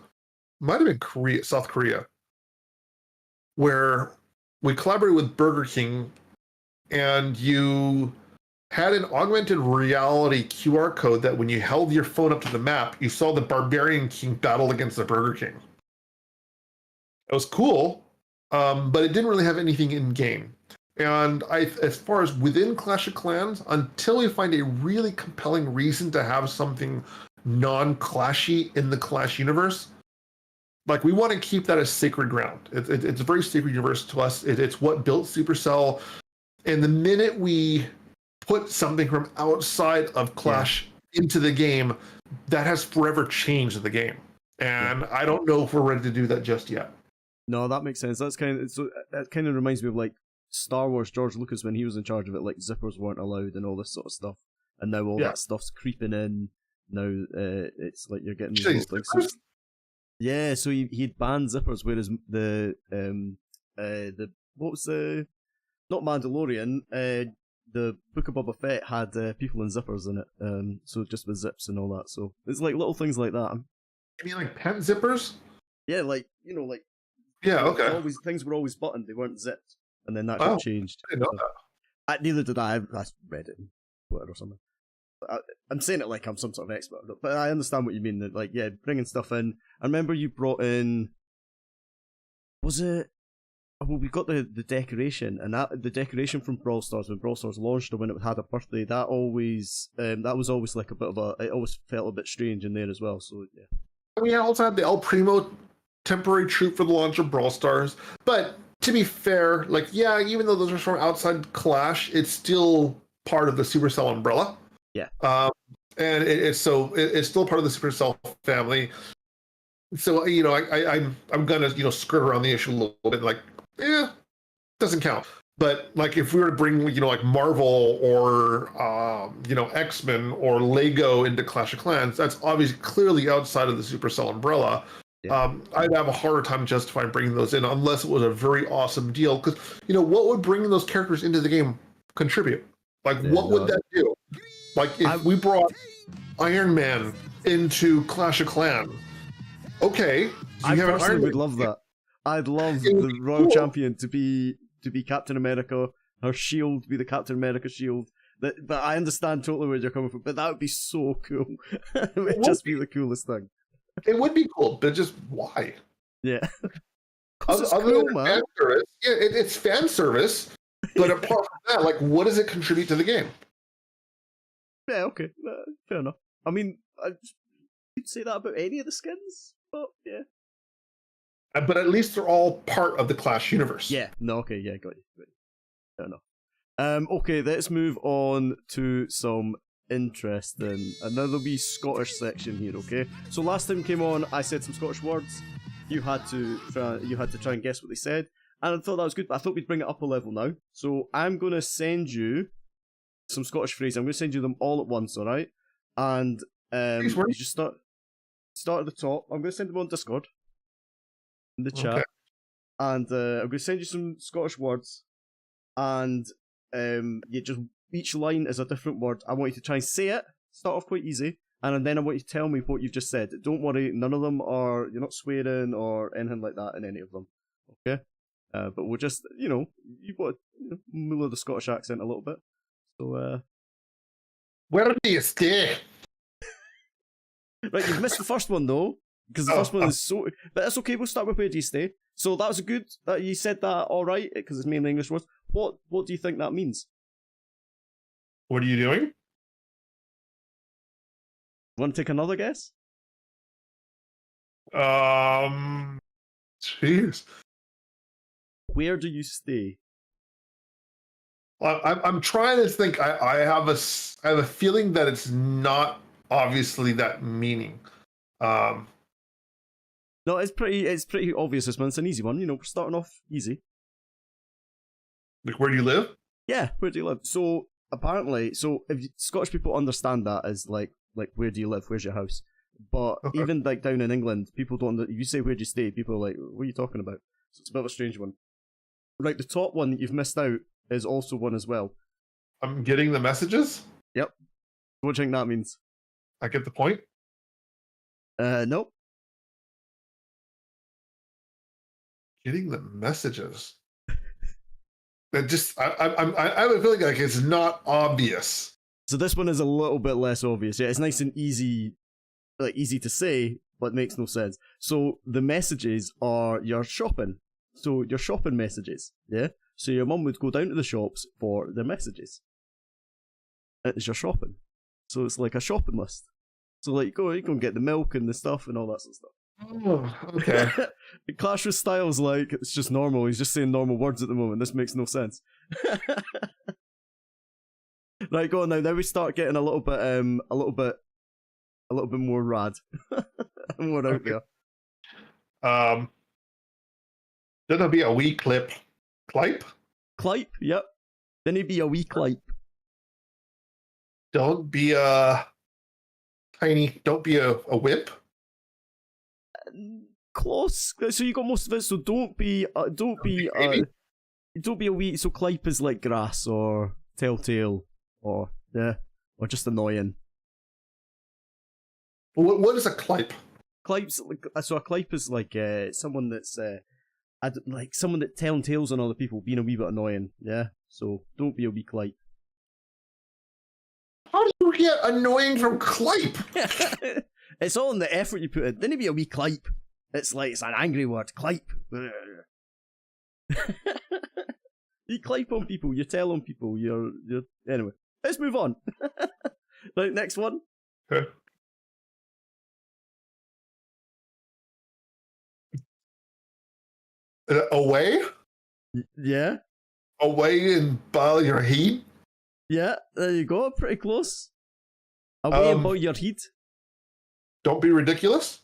Might have been South Korea, where we collaborated with Burger King, and you had an augmented reality QR code that when you held your phone up to the map, you saw the Barbarian King battle against the Burger King. It was cool, but it didn't really have anything in game. And as far as within Clash of Clans, until we find a really compelling reason to have something non-clashy in the Clash universe, like, we want to keep that as sacred ground. It's a very sacred universe to us. It's what built Supercell. And the minute we put something from outside of Clash into the game, that has forever changed the game. And I don't know if we're ready to do that just yet. No, that makes sense. That kind of reminds me of like Star Wars. George Lucas, when he was in charge of it, like zippers weren't allowed and all this sort of stuff. And now all that stuff's creeping in. Now it's like you're getting these things. Yeah, so he'd banned zippers, whereas the what was the, not Mandalorian, the Book of Boba Fett had people in zippers in it, so just with zips and all that. So it's like little things like that. You mean like pant zippers? Yeah, like yeah, okay. Things were always buttoned; they weren't zipped, and then that got changed. I didn't know that. Neither did I. I read it in Twitter or something. I'm saying it like I'm some sort of expert, but I understand what you mean. That, like, yeah, bringing stuff in. I remember you brought in. Was it? Well, we got the decoration, and the decoration from Brawl Stars when Brawl Stars launched or when it had a birthday. That was always like a bit of a. It always felt a bit strange in there as well. So yeah. We also had the El Primo temporary troop for the launch of Brawl Stars, but to be fair, like, yeah, even though those are from outside Clash, it's still part of the Supercell umbrella. Yeah. And it's still part of the Supercell family. So I'm gonna skirt around the issue a little bit. Like, doesn't count. But like if we were to bring, like Marvel or X-Men or Lego into Clash of Clans, that's obviously clearly outside of the Supercell umbrella. Yeah. I'd have a harder time justifying bringing those in unless it was a very awesome deal. Because what would bringing those characters into the game contribute? Like, what would that do? Like, if we brought Iron Man into Clash of Clans, okay. So I personally would love that. I'd love the Royal Champion to be Captain America, her shield be the Captain America shield. But I understand totally where you're coming from. But that would be so cool. It would just be the coolest thing. It would be cool, but just why? Yeah. Other cool, than man. fan service, it's fan service. But apart from that, like, what does it contribute to the game? Yeah, okay, fair enough. I mean, you'd say that about any of the skins, but yeah. But at least they're all part of the Clash universe. Yeah, no, okay, yeah, got you. Fair enough. Okay, let's move on to some interesting, another wee Scottish section here, okay? So last time came on, I said some Scottish words. You had to try and guess what they said, and I thought that was good, but I thought we'd bring it up a level now. So I'm going to send you some Scottish phrases. I'm going to send you them all at once, alright? And you just start at the top. I'm going to send them on Discord, in the chat. Okay. And I'm going to send you some Scottish words, and just each line is a different word. I want you to try and say it, start off quite easy, and then I want you to tell me what you've just said. Don't worry, none of them are, you're not swearing or anything like that in any of them, okay? But we'll just, you've got to muller the Scottish accent a little bit. So, where do you stay? Right, you've missed the first one though, because the first one is so. But that's okay. We'll start with where do you stay. So that was a good. That you said that all right because it's mainly English words. What do you think that means? What are you doing? Want to take another guess? Jeez. Where do you stay? Well, I'm trying to think. I have a feeling that it's not obviously that meaning. No, it's pretty obvious. This one, it's an easy one. We're starting off easy. Like, where do you live? Yeah, where do you live? So apparently, if Scottish people understand that as like where do you live? Where's your house? But even like down in England, people don't. If you say where do you stay, people are like, what are you talking about? So it's a bit of a strange one. Right, the top one that you've missed out is also one as well. I'm getting the messages? Yep. What do you think that means? I get the point? Nope. Getting the messages. That just I have a feeling like it's not obvious. So this one is a little bit less obvious. Yeah, it's nice and easy, like easy to say, but makes no sense. So the messages are your shopping. So your shopping messages, yeah? So your mum would go down to the shops for their messages. It's your shopping. So it's like a shopping list. So like you go and get the milk and the stuff and all that sort of stuff. Oh, okay. Clash with Styles, like, it's just normal. He's just saying normal words at the moment. This makes no sense. Right, go on now. Now we start getting a little bit more rad. More out there. Then there'll be a wee clip. Clipe? Clipe, yep. Then it'd be a wee clipe. Don't be a whip. Close. So you got most of it. So don't be a wee. So clipe is like grass or telltale or just annoying. What is a clipe? Clipe's so a clipe is like someone that's like someone that telling tales on other people, being a wee bit annoying. Yeah. So don't be a wee clipe. How do you get annoying from clipe? It's all in the effort you put in. Then it'd be a wee clipe. It's like it's an angry word. Clipe. You clipe on people. You tell on people. You're anyway. Let's move on. Right, next one. Okay. Away? Yeah. Away and bow your heat? Yeah, there you go. Pretty close. Away and bow your heat. Don't be ridiculous?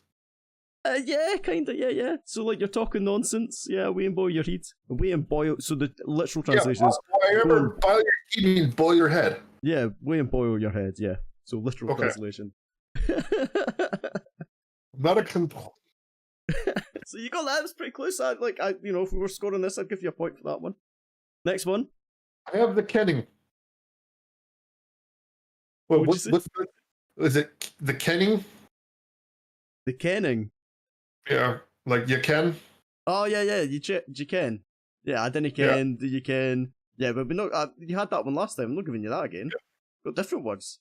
Yeah, kinda, yeah. So, like, you're talking nonsense, yeah, away and boil your head. Away and boil, so the literal translation is... I remember boil your head means boil your head. Yeah, way and boil your head, yeah. So, literal translation. Not a control. So, you got that, was pretty close. If we were scoring this, I'd give you a point for that one. Next one. I have the kenning. Well, what's is it the kenning? The kenning? Yeah, like you can. Oh yeah, you can. Yeah, I didn't ken. Do you can? Yeah, but no, you had that one last time. I'm not giving you that again. Got different words.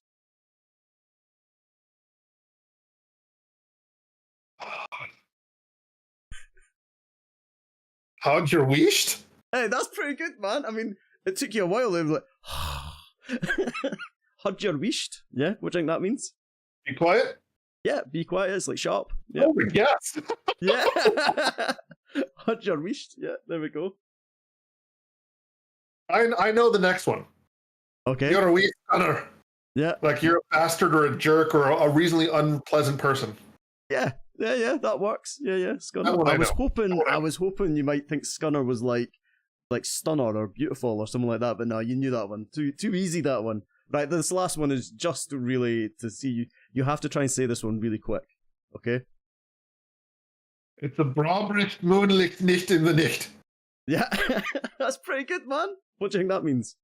How'd you wished? Hey, that's pretty good, man. I mean, it took you a while. They were like, how'd you wished? Yeah, what do you think that means? Be quiet. Yeah, be quiet. It's like sharp. Yeah. Oh, yes. Yeah. How'd you wished? Yeah, there we go. I know the next one. Okay. You're a wee stunner. Yeah. Like you're a bastard or a jerk or a reasonably unpleasant person. Yeah, that works. Yeah, Scunner. I was hoping you might think Scunner was like stunner or beautiful or something like that, but no, you knew that one. Too easy, that one. Right, this last one is just really to see you. You have to try and say this one really quick, okay? It's a Brabricht Moonlicht nicht in the Nicht. Yeah, that's pretty good, man. What do you think that means?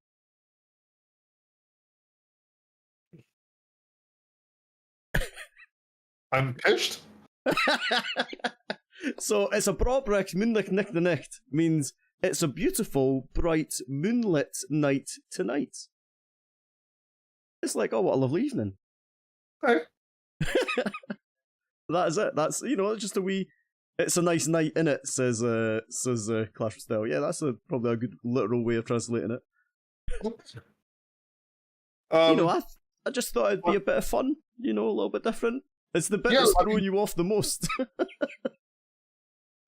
I'm pissed. So it's a Brabricht Moonlicht nicht the Nicht means it's a beautiful, bright, moonlit night tonight. It's like, oh, what a lovely evening. Okay. That is it. That's, just a wee... It's a nice night in it, says Clash of Style. Yeah, that's probably a good literal way of translating it. I just thought it'd be a bit of fun, a little bit different. It's the bit that's throwing you off the most.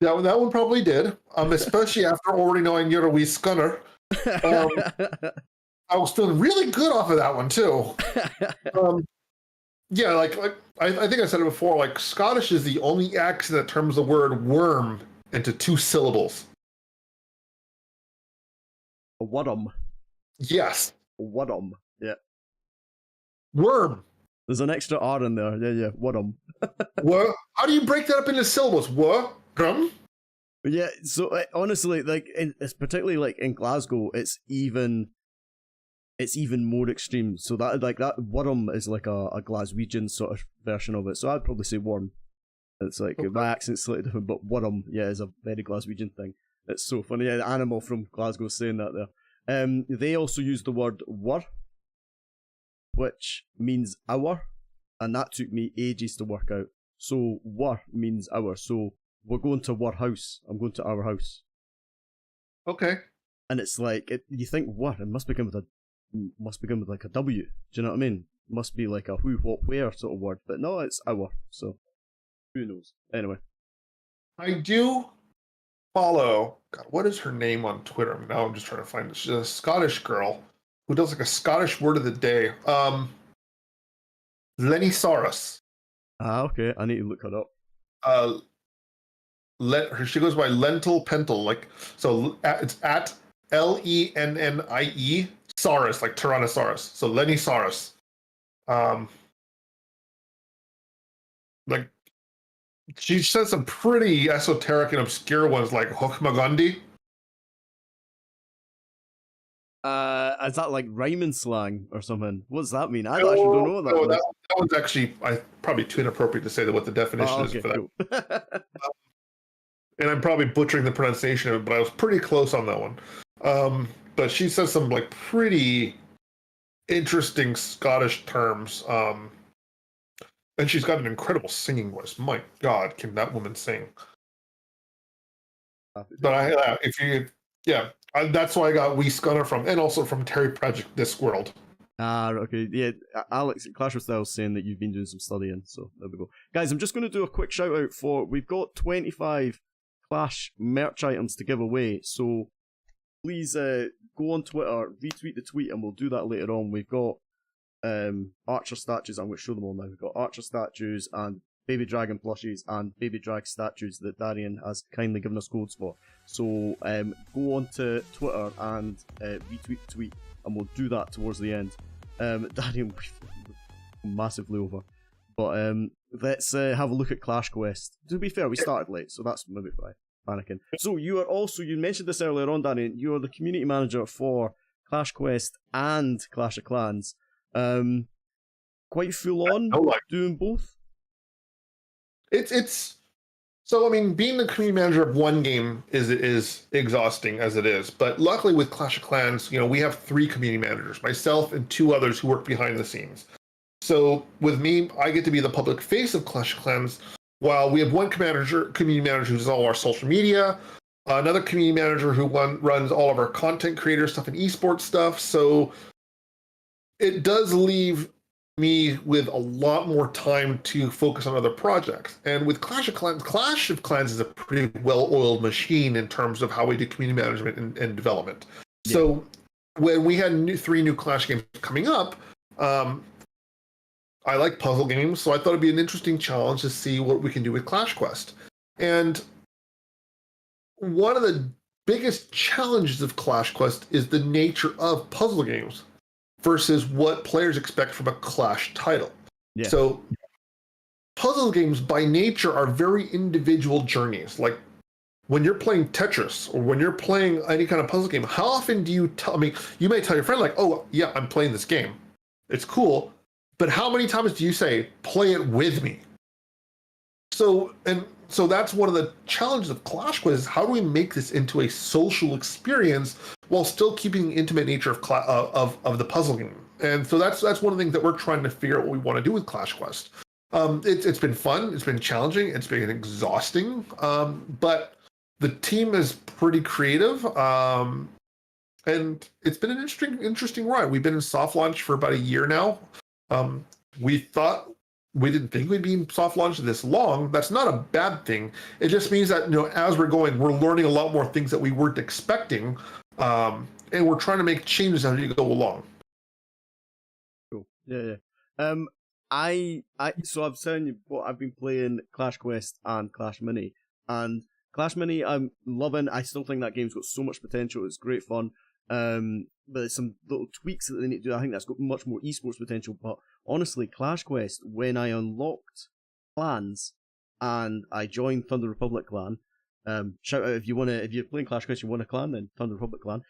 That one probably did, especially after already knowing you're a wee scunner. I was feeling really good off of that one too. Yeah, like I think I said it before. Like Scottish is the only accent that turns the word worm into 2 syllables. A wadum. Yes. A wadum. Yeah. Worm. There's an extra R in there. Yeah. Wadum. How do you break that up into syllables? Worm. Yeah. So honestly, it's particularly like in Glasgow, it's even more extreme. So that worm is like a Glaswegian sort of version of it. So I'd probably say worm. It's like my accent's slightly different, but worm, yeah, is a very Glaswegian thing. It's so funny. Yeah, the animal from Glasgow saying that there. They also use the word wor, which means hour, and that took me ages to work out. So wor means hour. So we're going to wor house. I'm going to our house. Okay. And it's like you think wor, it must begin with like a W. Do you know what I mean? Must be like a who, what, where sort of word. But no, it's our. So who knows? Anyway. I do follow. God, what is her name on Twitter? Now I'm just trying to find it. She's a Scottish girl who does like a Scottish word of the day. Lenny Saurus. Okay. I need to look her up. She goes by Lentil Pental. It's at Lennie Saurus, like Tyrannosaurus. So Lenny Saurus. Like she said some pretty esoteric and obscure ones like Hookmagundi. Is that like rhyming slang or something? What does that mean? I actually don't know what that means. That one's actually probably too inappropriate to say what the definition is for that. Cool. And I'm probably butchering the pronunciation of it, but I was pretty close on that one. But she says some like pretty interesting Scottish terms. And she's got an incredible singing voice. My God, can that woman sing? But that's why I got Wee Scunner from, and also from Terry Pratchett Discworld. Okay. Yeah, Alex, Clash of Styles saying that you've been doing some studying, so there we go. Guys, I'm just going to do a quick shout out we've got 25 Clash merch items to give away, so please go on Twitter, retweet the tweet, and we'll do that later on. We've got Archer statues. I'm going to show them all now. We've got Archer statues and baby dragon plushies and baby drag statues that Darian has kindly given us codes for. So go on to Twitter and retweet the tweet, and we'll do that towards the end. Darian, massively over. But let's have a look at Clash Quest. To be fair, we started late, so that's maybe why panicking. So you are also, you mentioned this earlier on, Darian, you are the community manager for Clash Quest and Clash of Clans. Quite full on, doing both? It's so, I mean, being the community manager of one game is exhausting as it is. But luckily with Clash of Clans, we have 3 community managers, myself and 2 others who work behind the scenes. So with me, I get to be the public face of Clash of Clans, while we have one community manager who does all our social media, another community manager who runs all of our content creator stuff and esports stuff. So it does leave me with a lot more time to focus on other projects. And with Clash of Clans is a pretty well-oiled machine in terms of how we do community management and development. Yeah. So when we had 3 new Clash games coming up, I like puzzle games, so I thought it'd be an interesting challenge to see what we can do with Clash Quest. And one of the biggest challenges of Clash Quest is the nature of puzzle games versus what players expect from a Clash title. Yeah. So puzzle games by nature are very individual journeys. Like when you're playing Tetris or when you're playing any kind of puzzle game, how often do you you may tell your friend like, oh yeah, I'm playing this game. It's cool. But how many times do you say, play it with me? So that's one of the challenges of Clash Quest is how do we make this into a social experience while still keeping the intimate nature of the puzzle game? And so that's one of the things that we're trying to figure out what we want to do with Clash Quest. It's been fun, it's been challenging, it's been exhausting, but the team is pretty creative, and it's been an interesting ride. We've been in soft launch for about a year now. We didn't think we'd be in soft launch this long. That's not a bad thing. It just means that, as we're going, we're learning a lot more things that we weren't expecting. And we're trying to make changes as you go along. Cool. Yeah. So I'm telling you what, I've been playing Clash Quest and Clash Mini. And Clash Mini, I'm loving. I still think that game's got so much potential. It's great fun. But there's some little tweaks that they need to do. I think that's got much more esports potential. But honestly, Clash Quest, when I unlocked clans and I joined Thunder Republic clan, shout out if you're playing Clash Quest, you want a clan, then Thunder Republic clan.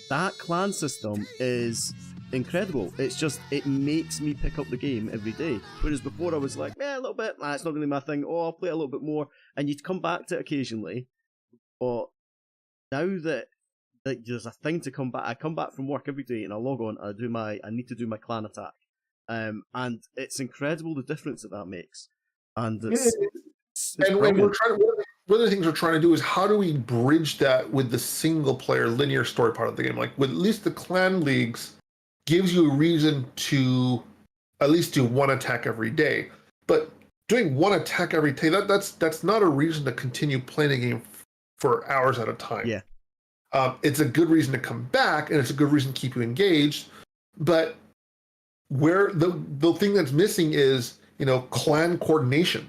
That clan system is incredible. It's just, it makes me pick up the game every day. Whereas before I was like, a little bit, it's not really my thing. Oh, I'll play a little bit more, and you'd come back to it occasionally. But now that there's a thing to come back. I come back from work every day and I log on and I need to do my clan attack. And it's incredible the difference that makes. And one of the things we're trying to do is how do we bridge that with the single player linear story part of the game? Like with at least the clan leagues gives you a reason to at least do one attack every day. But doing one attack every day, that's not a reason to continue playing a game for hours at a time. Yeah. It's a good reason to come back, and it's a good reason to keep you engaged. But where the thing that's missing is, clan coordination.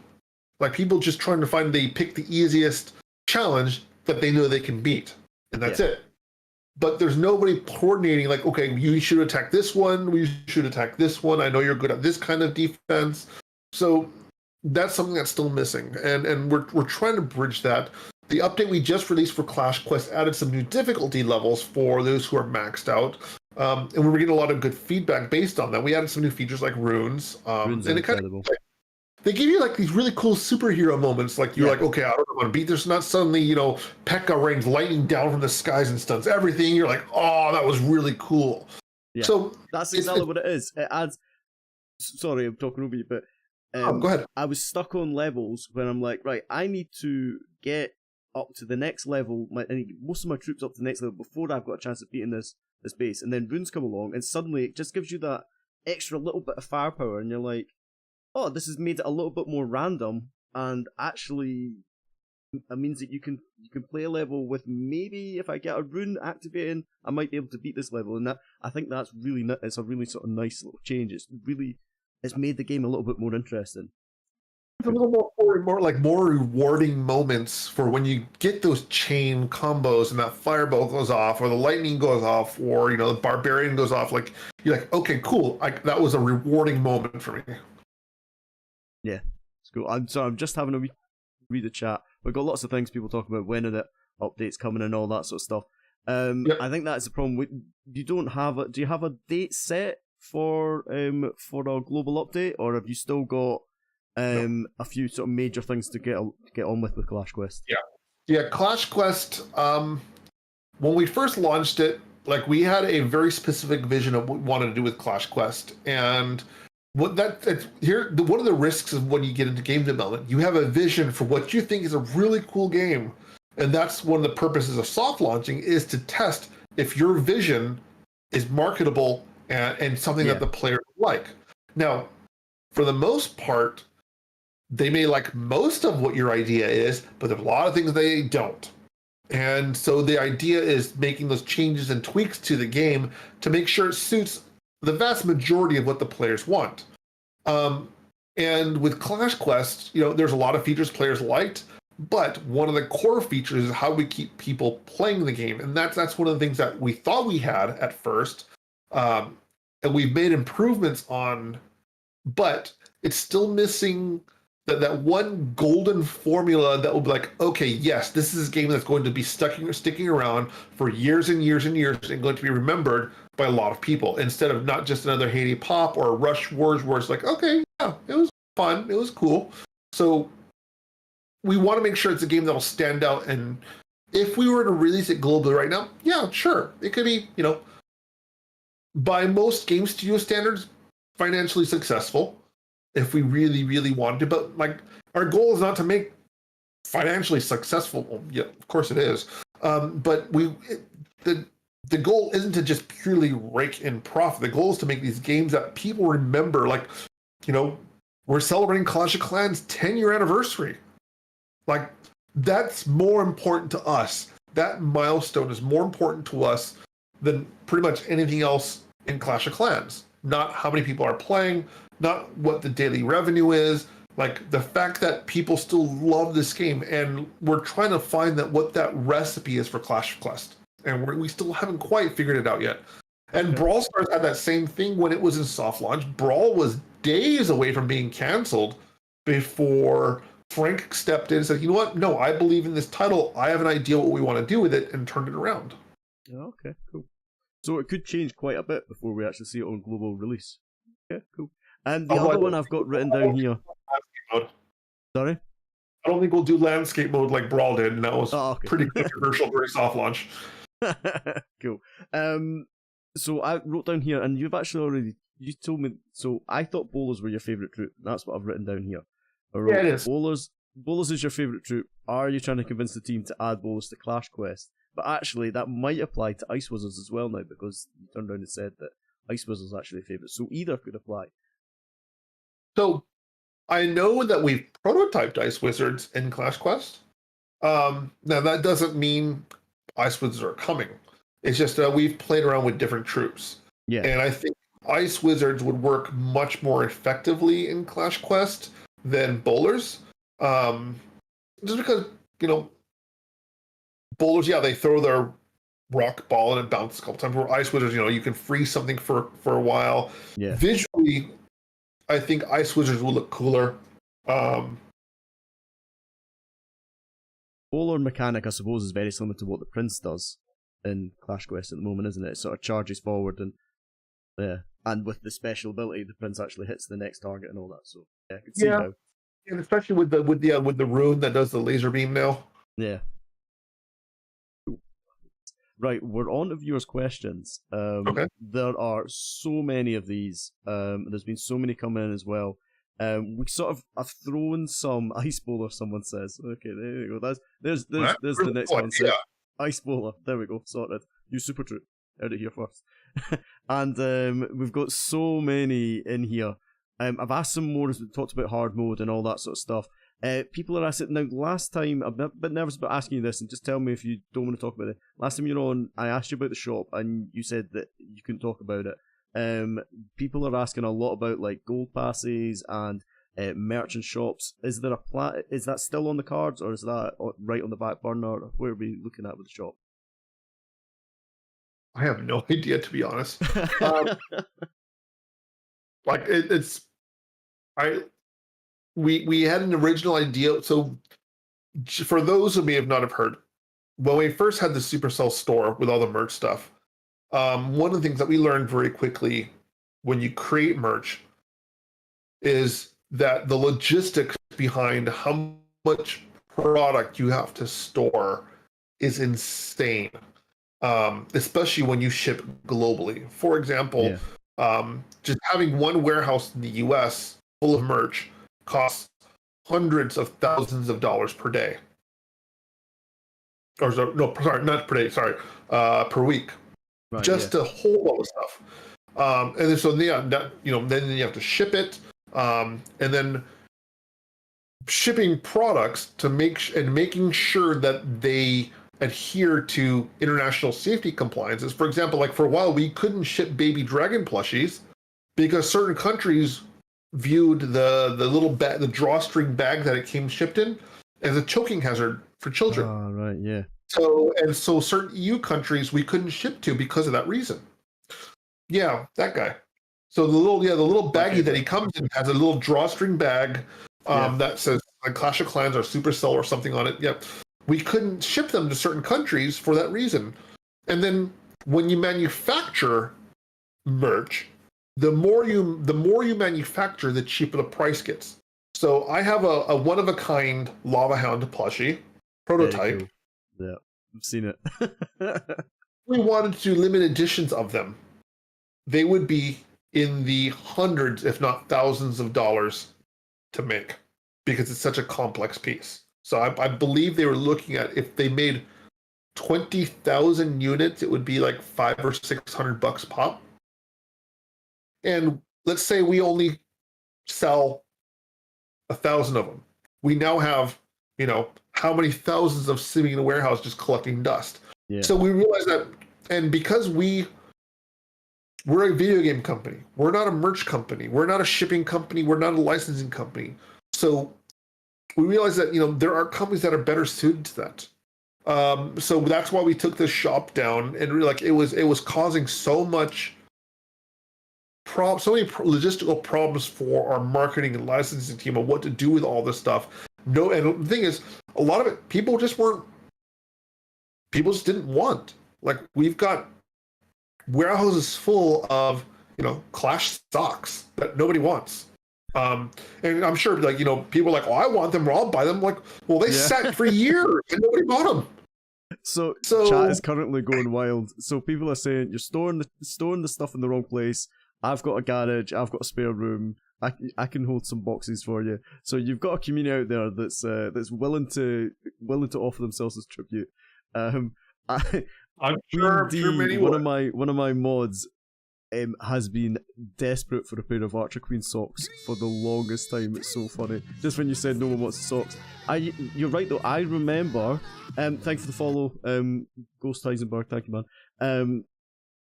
Like people just trying to pick the easiest challenge that they know they can beat, and that's it. But there's nobody coordinating. Like, okay, you should attack this one. We should attack this one. I know you're good at this kind of defense. So that's something that's still missing, and we're trying to bridge that. The update we just released for Clash Quest added some new difficulty levels for those who are maxed out, and we were getting a lot of good feedback based on that. We added some new features like runes, runes and they give you like these really cool superhero moments. Like you're like, okay, I don't want to beat. There's not suddenly P.E.K.K.A rains lightning down from the skies and stuns everything. You're like, oh, that was really cool. Yeah. So that's exactly what it is. It adds. Sorry, I'm talking over you, but go ahead. I was stuck on levels when I'm like, right, I need to get up to the next level, I need most of my troops up to the next level before I've got a chance of beating this base, and then runes come along, and suddenly it just gives you that extra little bit of firepower, and you're like, oh, this has made it a little bit more random, and actually it means that you can play a level with maybe if I get a rune activating, I might be able to beat this level, and that I think that's it's a really sort of nice little change. It's made the game a little bit more interesting. a little more rewarding moments for when you get those chain combos and that fireball goes off or the lightning goes off or the barbarian goes off. Like you're like, okay, cool. That was a rewarding moment for me. Yeah, it's cool. I'm just having a read the chat. We've got lots of things people talking about, when are the updates coming and all that sort of stuff. Yep. I think that's the problem. You don't have do you have a date set for a global update, or have you still got a few sort of major things to get on with Clash Quest? Yeah, Clash Quest. When we first launched it, like we had a very specific vision of what we wanted to do with Clash Quest, and one of the risks of when you get into game development, you have a vision for what you think is a really cool game, and that's one of the purposes of soft launching, is to test if your vision is marketable and something that the players like. Now, for the most part, they may like most of what your idea is, but there's a lot of things they don't. And so the idea is making those changes and tweaks to the game to make sure it suits the vast majority of what the players want. And with Clash Quest, there's a lot of features players liked, but one of the core features is how we keep people playing the game. And that's one of the things that we thought we had at first. And we've made improvements on, but it's still missing that one golden formula that will be like, okay, yes, this is a game that's going to be sticking around for years and years and years and going to be remembered by a lot of people, instead of not just another Haiti Pop or Rush Wars where it's like, okay, yeah, it was fun, it was cool. So we want to make sure it's a game that'll stand out. And if we were to release it globally right now, yeah, sure, it could be, by most game studio standards, financially successful if we really, really wanted to. But like, our goal is not to make financially successful. Well, yeah, of course it is. But the goal isn't to just purely rake in profit. The goal is to make these games that people remember. Like, we're celebrating Clash of Clans' 10-year anniversary. Like, that's more important to us. That milestone is more important to us than pretty much anything else in Clash of Clans. Not how many people are playing, not what the daily revenue is. Like, the fact that people still love this game, and we're trying to find what that recipe is for Clash of Quest. And we still haven't quite figured it out yet. And Brawl Stars had that same thing when it was in soft launch. Brawl was days away from being canceled before Frank stepped in and said, you know what? No, I believe in this title. I have an idea what we want to do with it, and turned it around. Okay, cool. So it could change quite a bit before we actually see it on global release. Okay, cool. And the other one I've got written down here. Sorry? I don't think we'll do landscape mode like Brawl did, and that was pretty controversial during soft launch. Cool. So I wrote down here, and you've actually you told me, so I thought bowlers were your favourite troop. That's what I've written down here. Yeah, it is. Bowlers is your favourite troop. Are you trying to convince the team to add bowlers to Clash Quest? But actually, that might apply to Ice Wizards as well now, because you turned around and said that Ice Wizards is actually a favourite. So either could apply. So I know that we've prototyped Ice Wizards in Clash Quest. Now, that doesn't mean Ice Wizards are coming. It's just that we've played around with different troops. Yeah. And I think Ice Wizards would work much more effectively in Clash Quest than bowlers. Just because, bowlers, they throw their rock ball and it bounces a couple times. Where Ice Wizards, you can freeze something for a while. Yeah. Visually, I think Ice Wizards will look cooler. Bowler mechanic, I suppose, is very similar to what the Prince does in Clash Quest at the moment, isn't it? It sort of charges forward and with the special ability, the Prince actually hits the next target and all that. So yeah, I can see how. And especially with the rune that does the laser beam now. Yeah. Right, we're on to viewers' questions. Okay. There are so many of these. There's been so many coming in as well. We sort of have thrown some Ice Bowler, someone says. Okay, there you go. There's the next one. Yeah. Ice Bowler. There we go. Sorted. You super true. Heard it here first. And we've got so many in here. I've asked some more as we talked about hard mode and all that sort of stuff. People are asking, now last time, I'm a bit nervous about asking you this, and just tell me if you don't want to talk about it. Last time you were on, I asked you about the shop, and you said that you couldn't talk about it. People are asking a lot about like gold passes and merchant shops. Is there is that still on the cards, or is that right on the back burner? Or where are we looking at with the shop? I have no idea, to be honest. Like we had an original idea. So for those who may not have heard, when we first had the Supercell store with all the merch stuff, one of the things that we learned very quickly when you create merch is that the logistics behind how much product you have to store is insane, especially when you ship globally. For example, just having one warehouse in the US full of merch costs hundreds of thousands of dollars per day. Or no, sorry, not per day, sorry, per week. Right, just to hold all the stuff. And then so then you have to ship it, and then shipping products to making sure that they adhere to international safety compliances. For example, like for a while we couldn't ship baby dragon plushies because certain countries viewed the little the drawstring bag that it came shipped in as a choking hazard for children. Oh, right, yeah. So certain EU countries we couldn't ship to because of that reason. Yeah, that guy. So the little baggie that he comes in has a little drawstring bag that says like Clash of Clans or Supercell or something on it. Yep. We couldn't ship them to certain countries for that reason. And then when you manufacture merch, the more you manufacture, the cheaper the price gets. So I have a one of a kind Lava Hound plushie prototype. Cool. Yeah, I've seen it. We wanted to do limited editions of them. They would be in the hundreds, if not thousands of dollars to make because it's such a complex piece. So I believe they were looking at if they made 20,000 units, it would be like $500 or $600 pop. And let's say we only sell 1,000 of them. We now have, how many thousands of sitting in a warehouse just collecting dust. Yeah. So we realized that, and because we're a video game company, we're not a merch company, we're not a shipping company, we're not a licensing company. So we realized that there are companies that are better suited to that. So that's why we took this shop down, and it was causing so many logistical problems for our marketing and licensing team on what to do with all this stuff. No, and the thing is, a lot of it people just didn't want. Like we've got warehouses full of Clash socks that nobody wants. And I'm sure people are like, oh, I want them, or I'll buy them. Like, well, they sat for years and nobody bought them. So chat is currently going wild. So people are saying you're storing the stuff in the wrong place. I've got a garage. I've got a spare room. I can hold some boxes for you. So you've got a community out there that's willing to offer themselves as tribute. I'm sure many one of my mods has been desperate for a pair of Archer Queen socks for the longest time. It's so funny. Just when you said no one wants the socks, you're right though. I remember. Thank you for the follow, Ghost Heisenberg. Thank you, man.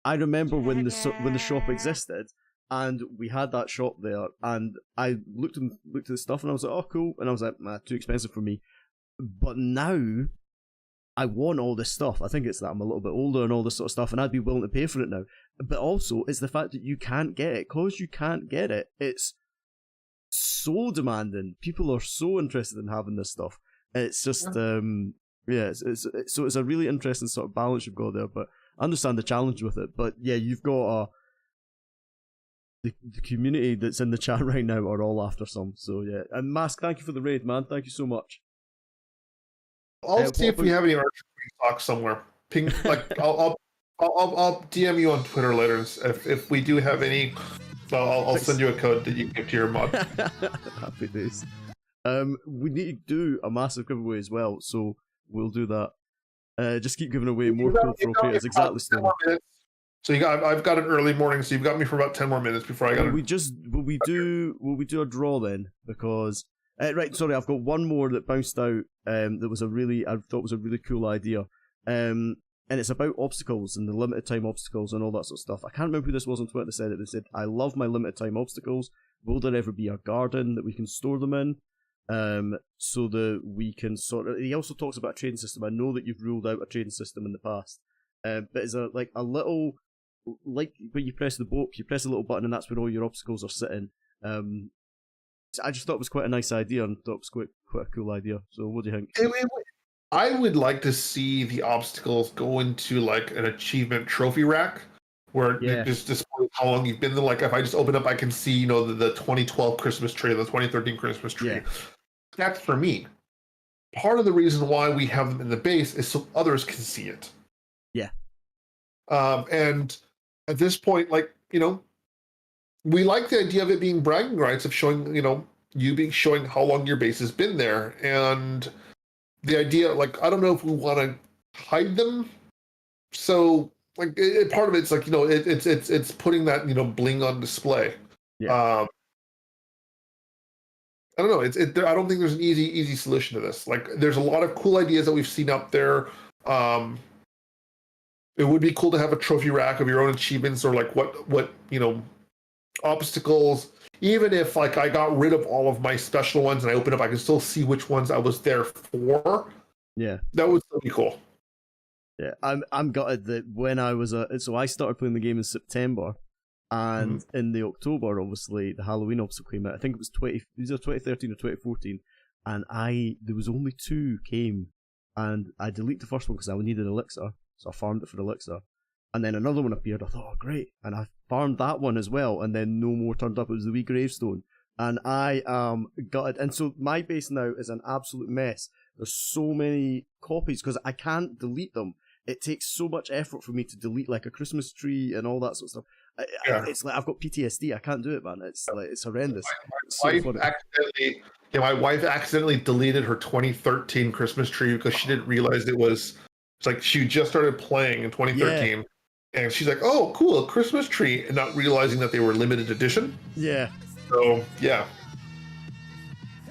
I remember when the shop existed, and we had that shop there, and I looked at the stuff, and I was like, oh cool, and I was like, too expensive for me. But now I want all this stuff. I think it's that I'm a little bit older and all this sort of stuff, and I'd be willing to pay for it now. But also, it's the fact that you can't get it. Because you can't get it, it's so demanding. People are so interested in having this stuff. It's just, so it's a really interesting sort of balance you've got there, but I understand the challenge with it. But yeah, you've got the community that's in the chat right now are all after some. So yeah, and Mask, thank you for the raid, man. Thank you so much. I'll see if we have any Archer Queen socks somewhere. Ping, like I'll DM you on Twitter later if we do have any. I'll send you a code that you can give to your mod. Happy days. We need to do a massive giveaway as well, so we'll do that. Just keep giving away more cool trophies. Exactly. So I've got an early morning, so you've got me for about 10 more minutes before I got. Will we do a draw then? Because right, sorry, I've got one more that bounced out. That was I thought was a really cool idea. And it's about obstacles and the limited time obstacles and all that sort of stuff. I can't remember who this was on Twitter that said it. They said, I love my limited time obstacles. will there ever be a garden that we can store them in? So that we can sort of. He also talks about a trading system. I know that you've ruled out a trading system in the past, but is a little like when you press the boat, you press a little button, and that's where all your obstacles are sitting. So I just thought it was quite a nice idea, and thought it was quite a cool idea. So what do you think? I would like to see the obstacles go into like an achievement trophy rack, where it just displays how long you've been there. Like if I just open up, I can see the 2012 Christmas tree, the 2013 Christmas tree. Yeah. That's for me. Part of the reason why we have them in the base is so others can see it. Yeah. And at this point, like, we like the idea of it being bragging rights of showing, showing how long your base has been there. And the idea, like, I don't know if we want to hide them. So, like, part of it's like, it's putting that, bling on display. Yeah. I don't know. I don't think there's an easy solution to this. Like, there's a lot of cool ideas that we've seen up there. It would be cool to have a trophy rack of your own achievements, or like what obstacles. Even if like I got rid of all of my special ones and I open up, I can still see which ones I was there for. Yeah, that would still be cool. Yeah, I'm gutted that when I was so I started playing the game in September. And in the October, obviously, the Halloween obstacle came out. I think it was 2013 or 2014, and there was only 2 came, and I deleted the first one because I needed elixir, so I farmed it for elixir, and then another one appeared. I thought, oh great, and I farmed that one as well, and then no more turned up. It was the wee gravestone, and I got it. And so my base now is an absolute mess. There's so many copies because I can't delete them. It takes so much effort for me to delete like a Christmas tree and all that sort of stuff. It's like I've got PTSD. I can't do it, man. It's like it's horrendous. My wife accidentally deleted her 2013 Christmas tree because she didn't realize it's like she just started playing in 2013, and she's like, "Oh, cool, a Christmas tree," and not realizing that they were limited edition. Yeah. So yeah.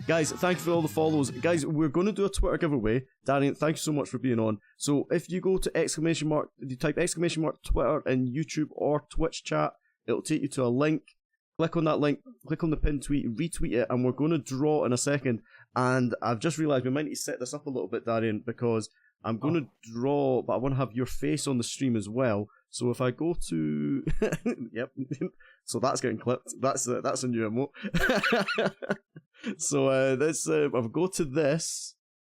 Guys, thank you for all the follows. Guys, we're going to do a Twitter giveaway. Darian, thank you so much for being on. So if you go to you type Twitter in YouTube or Twitch chat, it'll take you to a link. Click on that link, click on the pinned tweet, retweet it, and we're going to draw in a second. And I've just realised we might need to set this up a little bit, Darian, because I'm going to draw, but I want to have your face on the stream as well. So if I go to... Yep. So that's getting clipped. That's a new emote. So I'll go to this,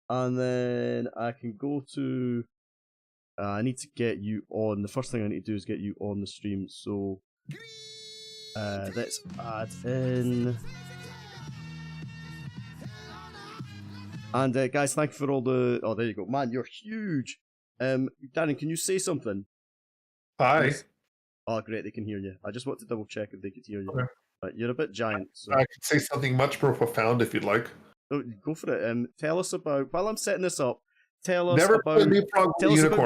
and then I can go to... I need to get you on. The first thing I need to do is get you on the stream. So let's add in... And guys, thank you for all the... Oh, there you go. Man, you're huge. Darian, can you say something? Hi. Yes. Oh, great, they can hear you. I just want to double check if they could hear you. Okay. You're a bit giant. So. I could say something much more profound if you'd like. Oh, go for it. Tell us about, while I'm setting this up, tell us about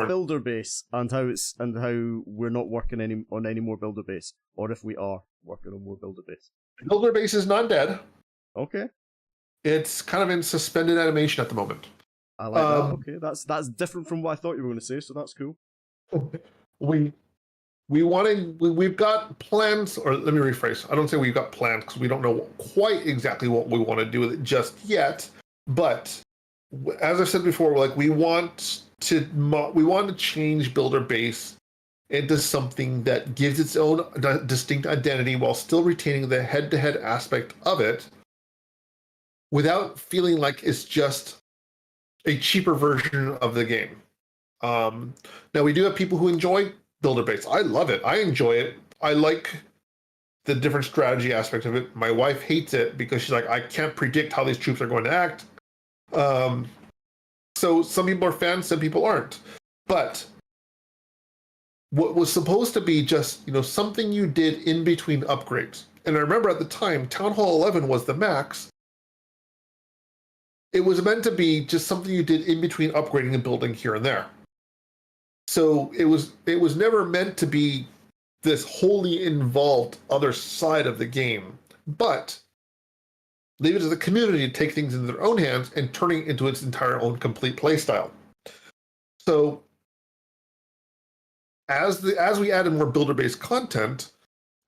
Builder Base and how we're not working on any more Builder Base, or if we are working on more Builder Base. Builder Base is not dead. Okay. It's kind of in suspended animation at the moment. I like that. Okay, that's different from what I thought you were going to say, so that's cool. We've got plans, or let me rephrase. I don't say we've got plans because we don't know quite exactly what we want to do with it just yet. But as I said before, like we want to change Builder Base into something that gives its own distinct identity while still retaining the head-to-head aspect of it, without feeling like it's just a cheaper version of the game. Now we do have people who enjoy Builder Base. I love it. I enjoy it. I like the different strategy aspect of it. My wife hates it because she's like, I can't predict how these troops are going to act. So some people are fans, some people aren't. But what was supposed to be just, something you did in between upgrades. And I remember at the time, Town Hall 11 was the max. It was meant to be just something you did in between upgrading and building here and there. So it was never meant to be this wholly involved other side of the game, but leave it to the community to take things into their own hands and turning it into its entire own complete playstyle. So as we add in more builder-based content,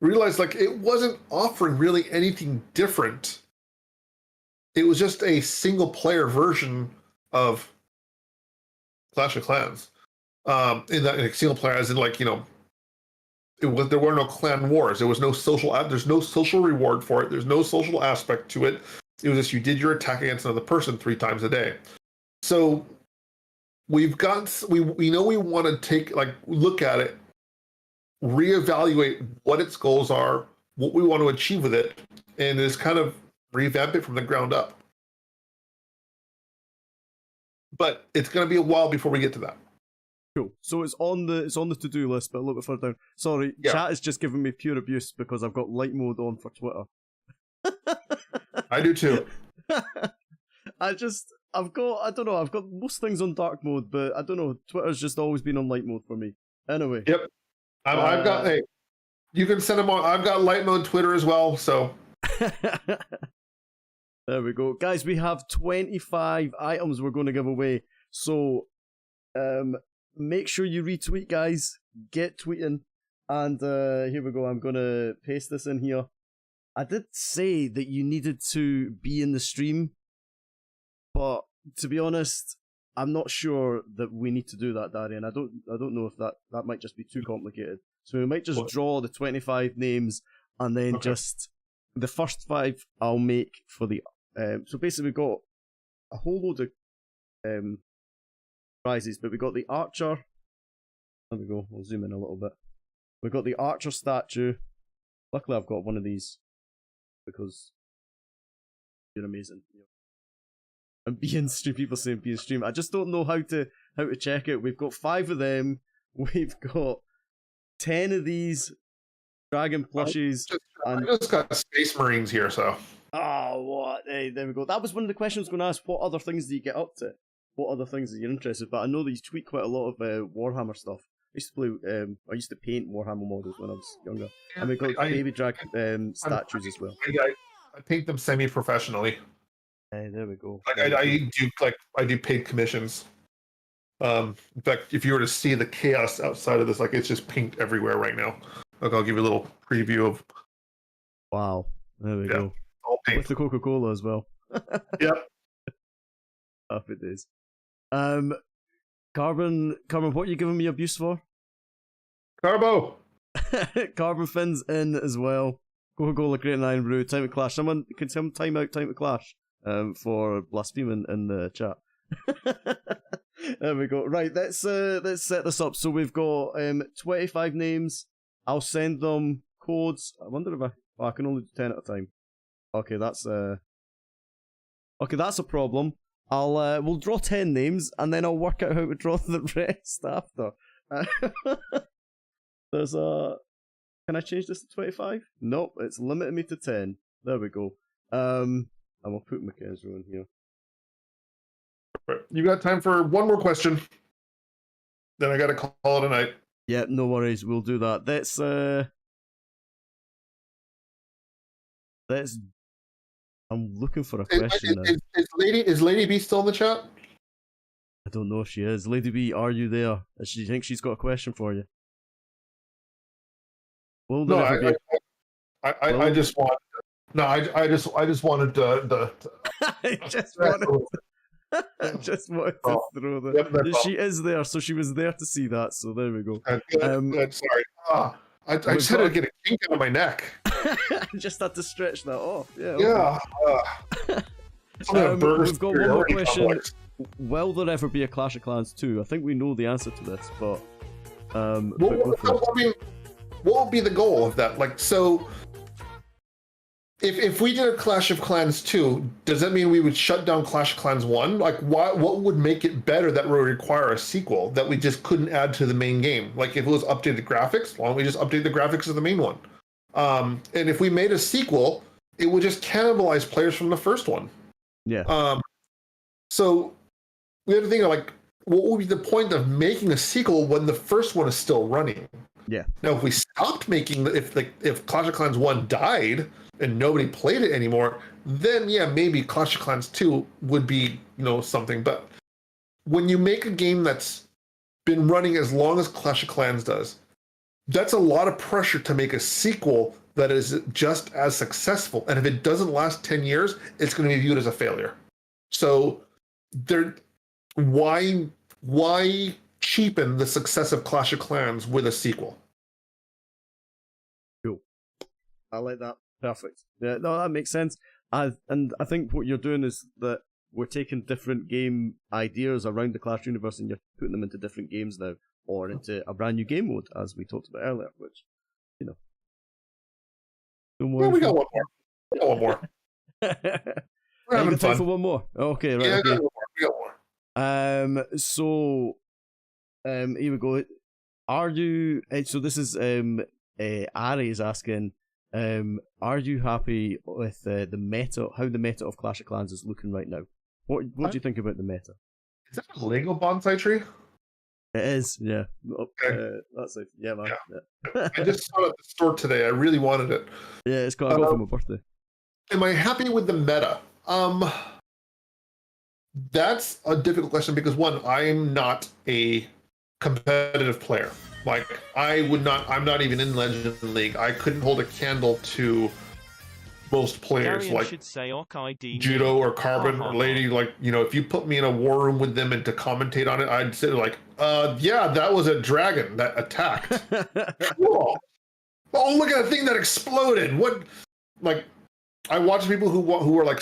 realized like it wasn't offering really anything different. It was just a single player version of Clash of Clans. In a single player, as in like, you know, there were no clan wars. There was no there's no social reward for it. There's no social aspect to it. It was just you did your attack against another person 3 times a day. So we know we want to take look at it, reevaluate what its goals are, what we want to achieve with it, and just kind of revamp it from the ground up. But it's going to be a while before we get to that. Cool. So it's on the to-do list, but a little bit further down. Sorry, yeah. Chat is just giving me pure abuse because I've got light mode on for Twitter. I do too. I've got most things on dark mode, but I don't know. Twitter's just always been on light mode for me. Anyway. Yep. I've got. Hey, you can send them on. I've got light mode Twitter as well. So. There we go, guys. We have 25 items we're going to give away. So, make sure you retweet, guys. Get tweeting. And here we go. I'm going to paste this in here. I did say that you needed to be in the stream, but to be honest, I'm not sure that we need to do that, Darian. I don't know if that might just be too complicated. So we might just draw the 25 names and then just the first 5 I'll make for the. So basically, we've got a whole load of prizes, but we got the archer. There we go. We'll zoom in a little bit. We got the archer statue. Luckily, I've got one of these because you're amazing. And being stream, people saying being stream. I just don't know how to check it. We've got 5 of them. We've got 10 of these dragon plushies. I just got Space Marines here, so. Oh, what? Hey, there we go. That was one of the questions I was going to ask. What other things do you get up to? What other things are you interested in? But I know that you tweet quite a lot of Warhammer stuff. I used to paint Warhammer models when I was younger. Yeah, and we got baby dragon statues as well. I paint them semi-professionally. Hey, there we go. I do paid commissions. In fact, if you were to see the chaos outside of this, it's just paint everywhere right now. I'll give you a little preview of. Wow, there we go. All paint. With the Coca-Cola as well. Yep. Happy days. Carbon, what are you giving me abuse for? Carbo. Carbon Fins in as well. Coca-Cola, Great and Iron Brew, Time to Clash. Someone can tell time out, Time to Clash. For blaspheming in the chat. There we go. Right, let's set this up. So we've got 25 names. I'll send them codes. I wonder if I can only do 10 at a time. Okay, that's a problem. We'll draw 10 names and then I'll work out how to draw the rest after. Can I change this to 25? Nope, it's limited me to 10. There we go. And we'll put Mackenzie in here. You got time for one more question? Then I gotta call it a night. Yeah, no worries. We'll do that. I'm looking for a question now. Is Lady B still in the chat? I don't know if she is. Lady B, are you there? Does she think she's got a question for you? I just wanted to. I just wanted to throw that. Yep, she is there, so she was there to see that. So there we go. Good. Sorry. I just had to get a kink out of my neck. I just had to stretch that off. Yeah. Yeah. We've got one more question. Complex. Will there ever be a Clash of Clans 2? I think we know the answer to this, but what would be the goal of that? If we did a Clash of Clans 2, does that mean we would shut down Clash of Clans 1? What would make it better that would require a sequel that we just couldn't add to the main game? If it was updated graphics, why don't we just update the graphics of the main one? And if we made a sequel, it would just cannibalize players from the first one. Yeah. So we have to think of what would be the point of making a sequel when the first one is still running? Yeah. Now, if we stopped making, if Clash of Clans 1 died and nobody played it anymore, then yeah, maybe Clash of Clans 2 would be, something. But when you make a game that's been running as long as Clash of Clans does, that's a lot of pressure to make a sequel that is just as successful. And if it doesn't last 10 years, it's going to be viewed as a failure. So why cheapen the success of Clash of Clans with a sequel? Cool. I like that. Perfect. Yeah, no, that makes sense. I think what you're doing is that we're taking different game ideas around the Clash universe and you're putting them into different games now, or into a brand new game mode, as we talked about earlier, which, you know. Yeah, we got one more. We got one more. We're having fun. For one more. Okay, right. Yeah, okay. We got more. So, here we go. Are you? So this is Ari is asking. Are you happy with the meta? How the meta of Clash of Clans is looking right now? What do you think about the meta? Is that a Lego bonsai tree? It is, yeah. Okay. That's it. Yeah, man. Yeah. I just saw it at the store today. I really wanted it. Yeah, it's got. I got for my birthday. Am I happy with the meta? That's a difficult question because one, I'm not a competitive player. Like I'm not even in Legend League. I couldn't hold a candle to most players Darian like should say Judo or Carbon or Lady. Like, you know, if you put me in a war room with them and to commentate on it, I'd say like, yeah, that was a dragon that attacked. Cool. Oh, look at the thing that exploded. What? Like, I watch people who are like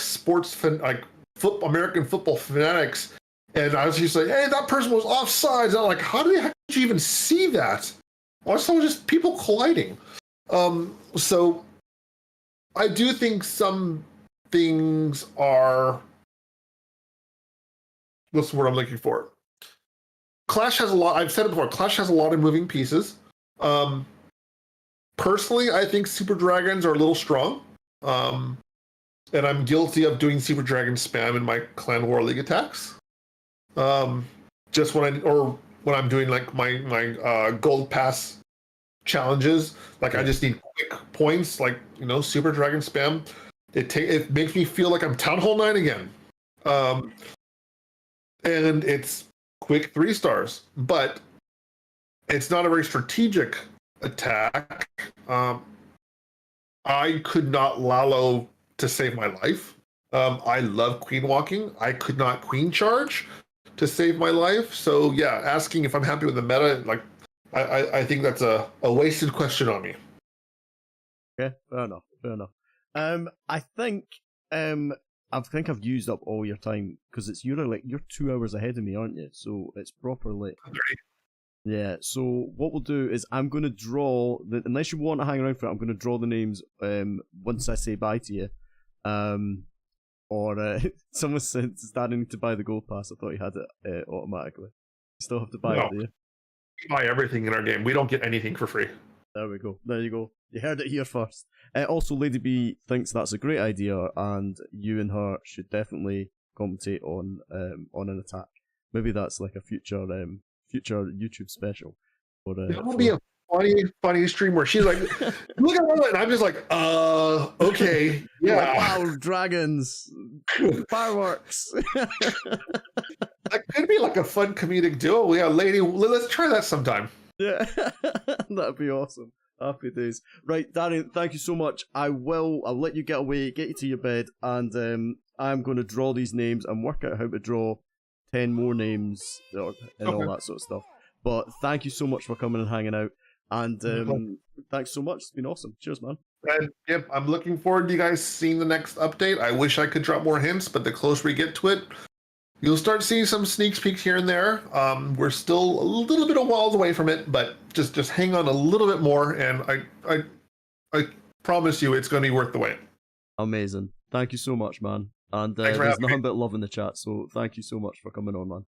American football fanatics, and I was just like, hey, that person was offsides. I'm like, how did you even see that? I saw just people colliding. So I do think some things are. What's the word I'm looking for? Clash has a lot. I've said it before. Clash has a lot of moving pieces. Personally, I think Super Dragons are a little strong. And I'm guilty of doing Super Dragon spam in my Clan War League attacks. Just when I'm doing like my Gold Pass challenges, like I just need quick points, like, you know, Super Dragon spam. It makes me feel like I'm Town Hall 9 again. And it's quick 3 stars, but it's not a very strategic attack. I could not Lalo to save my life. I love queen walking. I could not queen charge to save my life. So yeah, asking if I'm happy with the meta, like I think that's a wasted question on me. Okay, fair enough. I think I've used up all your time because you're 2 hours ahead of me, aren't you? So it's proper late. Yeah, so what we'll do is I'm going to draw, unless you want to hang around for it, I'm going to draw the names once I say bye to you. Someone said, does Dad need to buy the gold pass? I thought he had it automatically. You still have to buy it, do you? We buy everything in our game. We don't get anything for free. There we go. There you go. You heard it here first. Also, Lady B thinks that's a great idea, and you and her should definitely commentate on an attack. Maybe that's like a future YouTube special. That would be a funny stream where she's like, look at that, and I'm just like, okay, yeah. Like, wow, dragons, fireworks. That could be like a fun comedic duo. Yeah, Lady, let's try that sometime. Yeah, that'd be awesome. Happy days. Right, Darian, thank you so much. I'll let you get away, get you to your bed, and I'm going to draw these names and work out how to draw 10 more names and all that sort of stuff. But thank you so much for coming and hanging out. And thanks so much. It's been awesome. Cheers, man. And yep, I'm looking forward to you guys seeing the next update. I wish I could drop more hints, but the closer we get to it, you'll start seeing some sneak peeks here and there. We're still a little bit of miles away from it, but just hang on a little bit more, and I promise you it's going to be worth the wait. Amazing. Thank you so much, man. And Thanks for there's having me. nothing but love in the chat, so thank you so much for coming on, man.